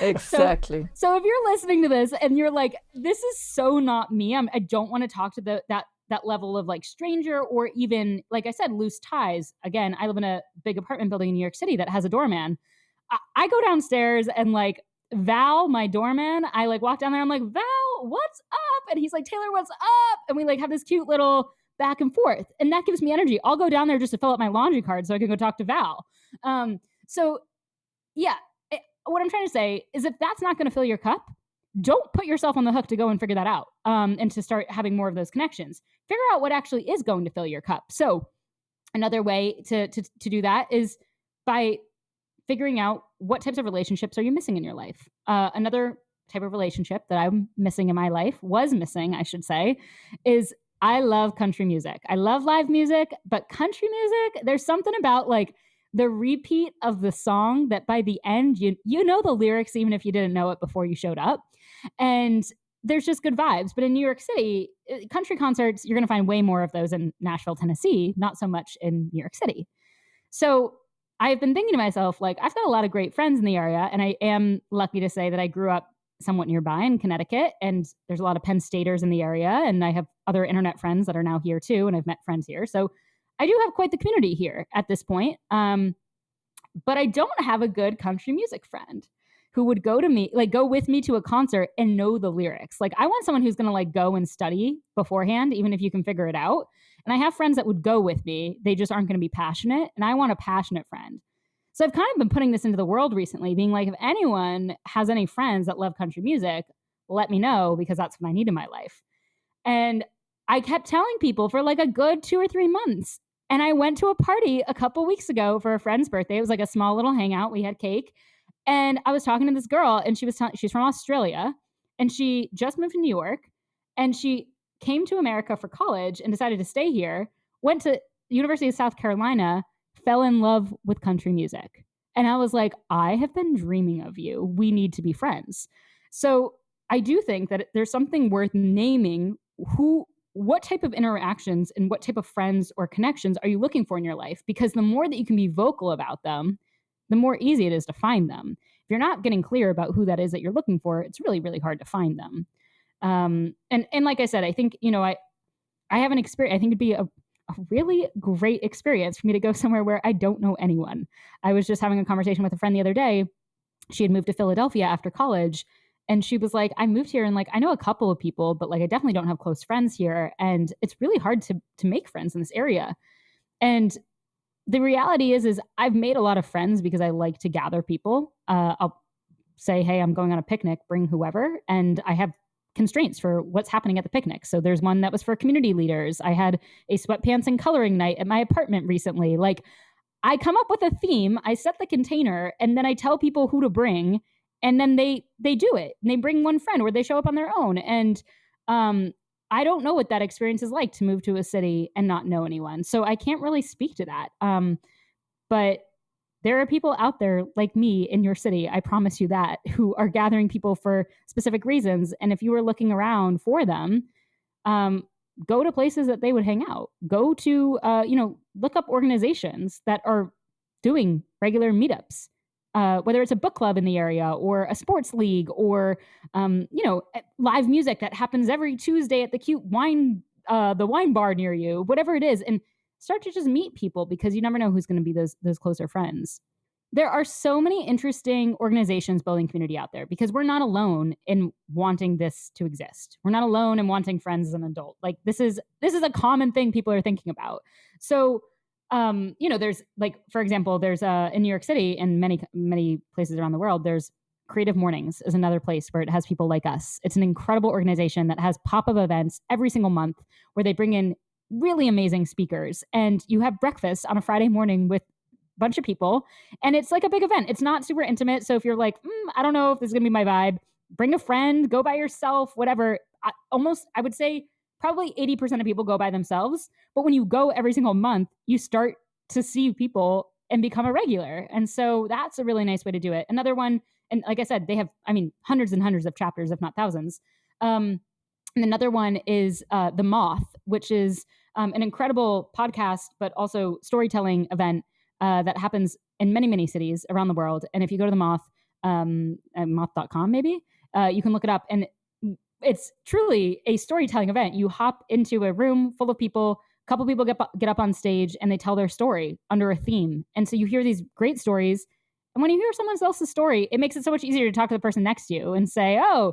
C: Exactly.
A: So if you're listening to this and you're like, this is so not me, I don't want to talk to that level of like stranger or even, like I said, loose ties. Again, I live in a big apartment building in New York City that has a doorman. I go downstairs and like Val, my doorman, I like walk down there. I'm like, Val, what's up? And he's like, Taylor, what's up? And we like have this cute little back and forth. And that gives me energy. I'll go down there just to fill up my laundry card so I can go talk to Val. So yeah, what I'm trying to say is if that's not going to fill your cup, don't put yourself on the hook to go and figure that out and to start having more of those connections. Figure out what actually is going to fill your cup. So another way to do that is by figuring out what types of relationships are you missing in your life. Another type of relationship that I'm missing in my life, was missing, I should say, is I love country music. I love live music, but country music, there's something about like the repeat of the song that by the end, you know the lyrics, even if you didn't know it before you showed up. And there's just good vibes. But in New York City, country concerts, you're going to find way more of those in Nashville, Tennessee, not so much in New York City. So I've been thinking to myself, like, I've got a lot of great friends in the area, and I am lucky to say that I grew up somewhat nearby in Connecticut, and there's a lot of Penn Staters in the area, and I have other internet friends that are now here too, and I've met friends here. So I do have quite the community here at this point. But I don't have a good country music friend who would go with me to a concert and know the lyrics. Like I want someone who's going to like go and study beforehand, even if you can figure it out. And I have friends that would go with me. They just aren't going to be passionate. And I want a passionate friend. So I've kind of been putting this into the world recently, being like, if anyone has any friends that love country music, let me know because that's what I need in my life. And I kept telling people for like a good 2 or 3 months. And I went to a party a couple weeks ago for a friend's birthday. It was like a small little hangout. We had cake. And I was talking to this girl, and she's from Australia, and she just moved to New York, and she came to America for college and decided to stay here, went to University of South Carolina, fell in love with country music. And I was like, I have been dreaming of you. We need to be friends. So I do think that there's something worth naming what type of interactions and what type of friends or connections are you looking for in your life? Because the more that you can be vocal about them, the more easy it is to find them. If you're not getting clear about who that is that you're looking for, it's really, really hard to find them. And like I said, I think, I have an experience. I think it'd be a really great experience for me to go somewhere where I don't know anyone. I was just having a conversation with a friend the other day. She had moved to Philadelphia after college. And she was like, I moved here and like, I know a couple of people, but like, I definitely don't have close friends here. And it's really hard to make friends in this area. And the reality is I've made a lot of friends because I like to gather people. I'll say, hey, I'm going on a picnic, bring whoever. And I have constraints for what's happening at the picnic. So there's one that was for community leaders. I had a sweatpants and coloring night at my apartment recently. Like, I come up with a theme, I set the container, and then I tell people who to bring, and then they do it. And they bring one friend or they show up on their own. And I don't know what that experience is like to move to a city and not know anyone. So I can't really speak to that. But there are people out there like me in your city, I promise you that, who are gathering people for specific reasons. And if you were looking around for them, go to places that they would hang out. Go to, look up organizations that are doing regular meetups, whether it's a book club in the area or a sports league or, live music that happens every Tuesday at the cute the wine bar near you, whatever it is. And start to just meet people, because you never know who's going to be those closer friends. There are so many interesting organizations building community out there, because we're not alone in wanting this to exist. We're not alone in wanting friends as an adult. Like, this is a common thing people are thinking about. So, there's, like, for example, there's in New York City and many places around the world, there's Creative Mornings is another place where it has people like us. It's an incredible organization that has pop-up events every single month where they bring in really amazing speakers, and you have breakfast on a Friday morning with a bunch of people, and it's like a big event. It's not super intimate. So if you're like, I don't know if this is gonna be my vibe, bring a friend, go by yourself, whatever. I would say probably 80% of people go by themselves. But when you go every single month, you start to see people and become a regular. And so that's a really nice way to do it. Another one, and like I said, they have, hundreds and hundreds of chapters, if not thousands. And another one is The Moth, which is an incredible podcast, but also storytelling event that happens in many, many cities around the world. And if you go to The Moth, moth.com maybe, you can look it up. And it's truly a storytelling event. You hop into a room full of people, a couple people get up on stage, and they tell their story under a theme. And so you hear these great stories. And when you hear someone else's story, it makes it so much easier to talk to the person next to you and say, oh,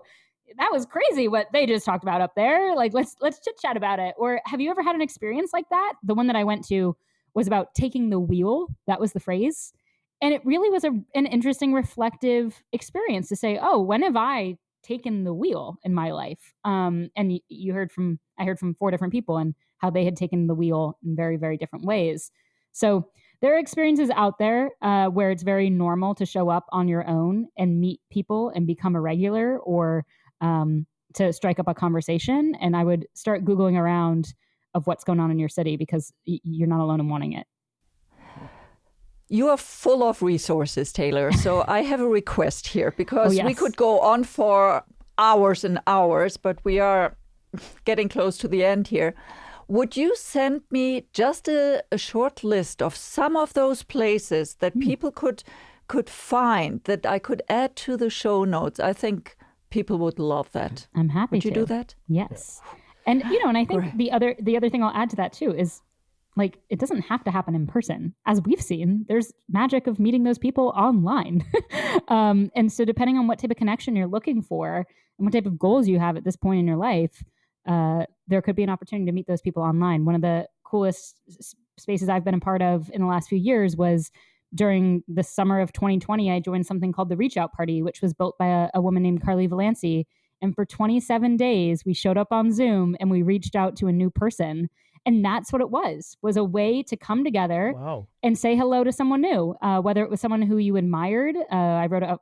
A: that was crazy what they just talked about up there. Like, let's chit chat about it. Or have you ever had an experience like that? The one that I went to was about taking the wheel. That was the phrase. And it really was an interesting, reflective experience to say, oh, when have I taken the wheel in my life? And I heard from 4 different people and how they had taken the wheel in very, very different ways. So there are experiences out there where it's very normal to show up on your own and meet people and become a regular, or to strike up a conversation. And I would start Googling around of what's going on in your city, because you're not alone in wanting it.
C: You are full of resources, Taylor. So I have a request here, because we could go on for hours and hours, but we are getting close to the end here. Would you send me just a short list of some of those places that people could find, that I could add to the show notes? I think people would love that.
A: I'm happy
C: to. Would you do that?
A: Yes. And, and I think the other thing I'll add to that too is, like, it doesn't have to happen in person. As we've seen, there's magic of meeting those people online. And so depending on what type of connection you're looking for and what type of goals you have at this point in your life, there could be an opportunity to meet those people online. One of the coolest spaces I've been a part of in the last few years was during the summer of 2020, I joined something called the Reach Out Party, which was built by a woman named Carly Valanci. And for 27 days, we showed up on Zoom and we reached out to a new person. And that's what it was a way to come together and say hello to someone new, whether it was someone who you admired. I wrote an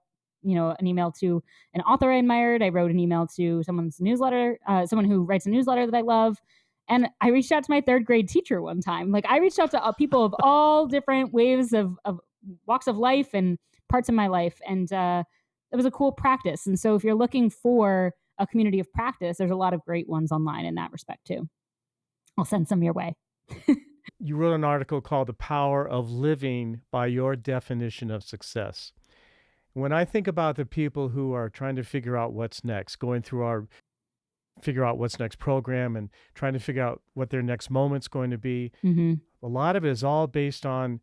A: email to an author I admired. I wrote an email to someone's newsletter, someone who writes a newsletter that I love. And I reached out to my 3rd grade teacher one time. Like, I reached out to people of all different waves of walks of life and parts of my life. And it was a cool practice. And so if you're looking for a community of practice, there's a lot of great ones online in that respect too. I'll send some your way.
B: You wrote an article called The Power of Living by Your Definition of Success. When I think about the people who are trying to figure out what's next, going through our Figure Out What's Next program and trying to figure out what their next moment's going to be, a lot of it is all based on,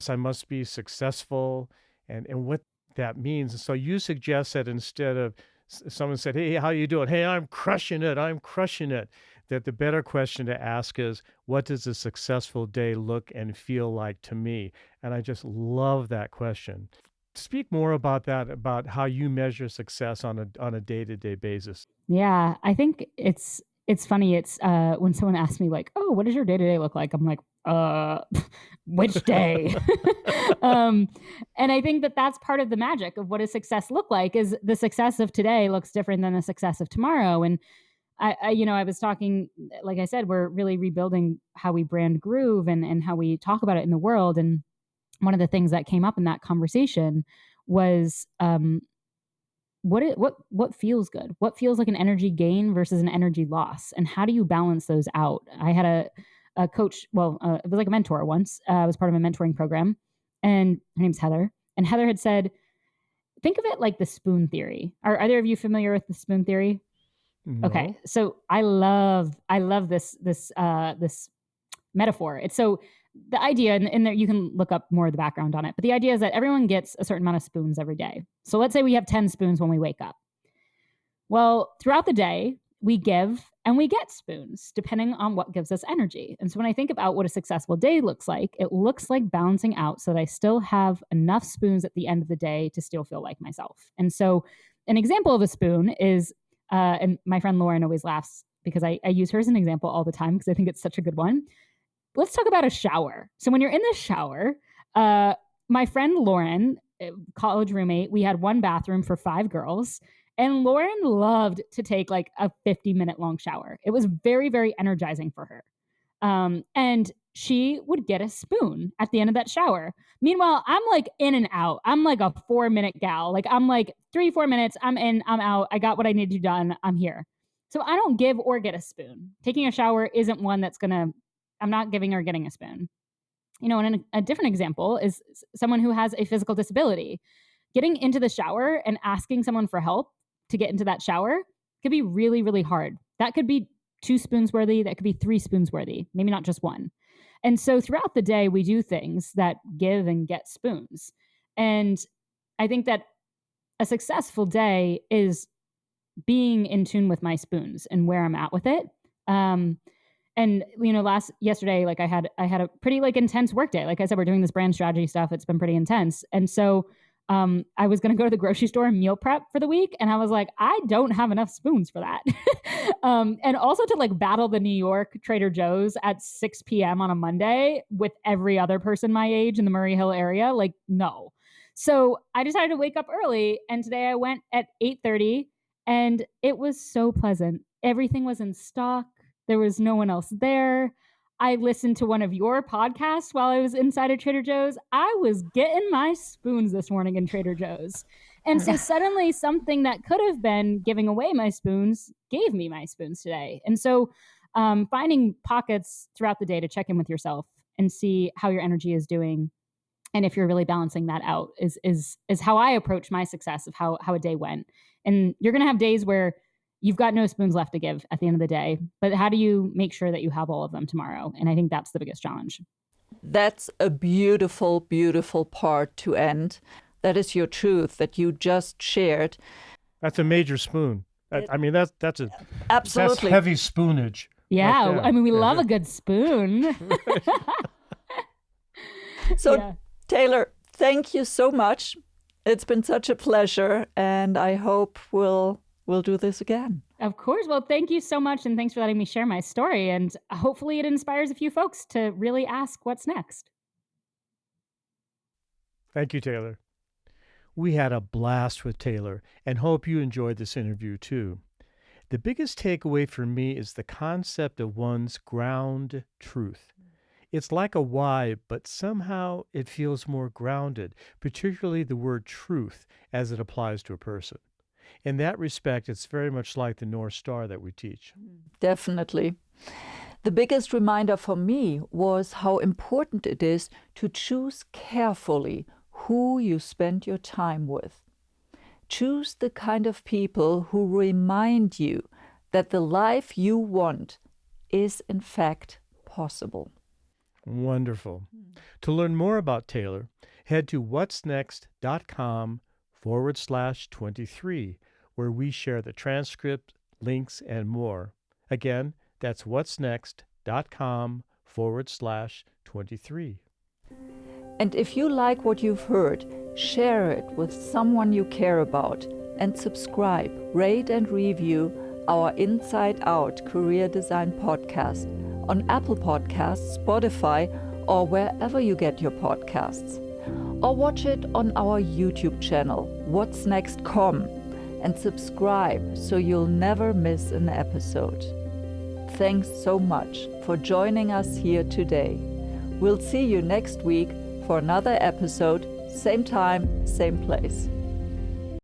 B: I must be successful and what that means. And so you suggest that instead of someone said, hey, how you doing? Hey, I'm crushing it. That the better question to ask is, what does a successful day look and feel like to me? And I just love that question. Speak more about that, about how you measure success on a day-to-day basis.
A: Yeah, I think it's funny. It's when someone asks me like, "Oh, what does your day-to-day look like?" I'm like, which day?" um, and I think that that's part of the magic of what does success look like is the success of today looks different than the success of tomorrow. And I was talking, like I said, we're really rebuilding how we brand Groove and how we talk about it in the world. And one of the things that came up in that conversation was what feels good, what feels like an energy gain versus an energy loss, and how do you balance those out. I had a coach, well, it was like a mentor once. I was part of a mentoring program, and her name's Heather, and Heather had said, think of it like the spoon theory. Are either of you familiar with the spoon theory? Okay,
B: No.
A: so I love this metaphor. It's so the idea, and there you can look up more of the background on it, but the idea is that everyone gets a certain amount of spoons every day. So let's say we have 10 spoons when we wake up. Well, throughout the day, we give and we get spoons depending on what gives us energy. And so when I think about what a successful day looks like, it looks like balancing out so that I still have enough spoons at the end of the day to still feel like myself. And so an example of a spoon is, and my friend Lauren always laughs because I use her as an example all the time because I think it's such a good one. Let's talk about a shower. So when you're in the shower, my friend Lauren, college roommate, we had one bathroom for 5 girls. And Lauren loved to take like a 50-minute long shower. It was very, very energizing for her. And she would get a spoon at the end of that shower. Meanwhile, I'm like in and out. I'm like a 4-minute gal. Like I'm like 3-4 minutes. I'm in, I'm out. I got what I need to do done. I'm here. So I don't give or get a spoon. Taking a shower isn't one that's I'm not giving or getting a spoon. And a different example is someone who has a physical disability. Getting into the shower and asking someone for help to get into that shower could be really, really hard. That could be 2 spoons worthy. That could be 3 spoons worthy, maybe not just one. And so throughout the day, we do things that give and get spoons. And I think that a successful day is being in tune with my spoons and where I'm at with it. And yesterday, like I had a pretty like intense work day. Like I said, we're doing this brand strategy stuff. It's been pretty intense. And so I was going to go to the grocery store and meal prep for the week. And I was like, I don't have enough spoons for that. And also to like battle the New York Trader Joe's at 6 p.m. on a Monday with every other person my age in the Murray Hill area. Like, no. So I decided to wake up early. And today I went at 8:30 and it was so pleasant. Everything was in stock. There was no one else there. I listened to one of your podcasts while I was inside of Trader Joe's. I was getting my spoons this morning in Trader Joe's. And so suddenly something that could have been giving away my spoons gave me my spoons today. And so finding pockets throughout the day to check in with yourself and see how your energy is doing. And if you're really balancing that out is how I approach my success of how a day went. And you're going to have days where you've got no spoons left to give at the end of the day, but how do you make sure that you have all of them tomorrow? And I think that's the biggest challenge.
C: That's a beautiful, beautiful part to end. That is your truth that you just shared.
B: That's a major spoon. I mean, that's
C: Absolutely.
B: That's heavy spoonage.
A: Yeah,
B: right
A: I mean, we love a good spoon.
C: So,
A: Yeah.
C: Taylor, thank you so much. It's been such a pleasure, and I hope we'll do this again.
A: Of course. Well, thank you so much. And thanks for letting me share my story. And hopefully it inspires a few folks to really ask what's next.
B: Thank you, Taylor. We had a blast with Taylor and hope you enjoyed this interview too. The biggest takeaway for me is the concept of one's ground truth. It's like a why, but somehow it feels more grounded, particularly the word truth as it applies to a person. In that respect, it's very much like the North Star that we teach.
C: Definitely. The biggest reminder for me was how important it is to choose carefully who you spend your time with. Choose the kind of people who remind you that the life you want is in fact possible.
B: Wonderful. To learn more about Taylor, head to whatsnext.com/23, where we share the transcript, links, and more. Again, that's whatsnext.com/23.
C: And if you like what you've heard, Share it with someone you care about, and subscribe, rate, and review our Inside Out Career Design podcast on Apple Podcasts, Spotify, or wherever you get your podcasts. Or watch it on our YouTube channel, Whatsnext.com, and subscribe so you'll never miss an episode. Thanks so much for joining us here today. We'll see you next week for another episode, same time, same place.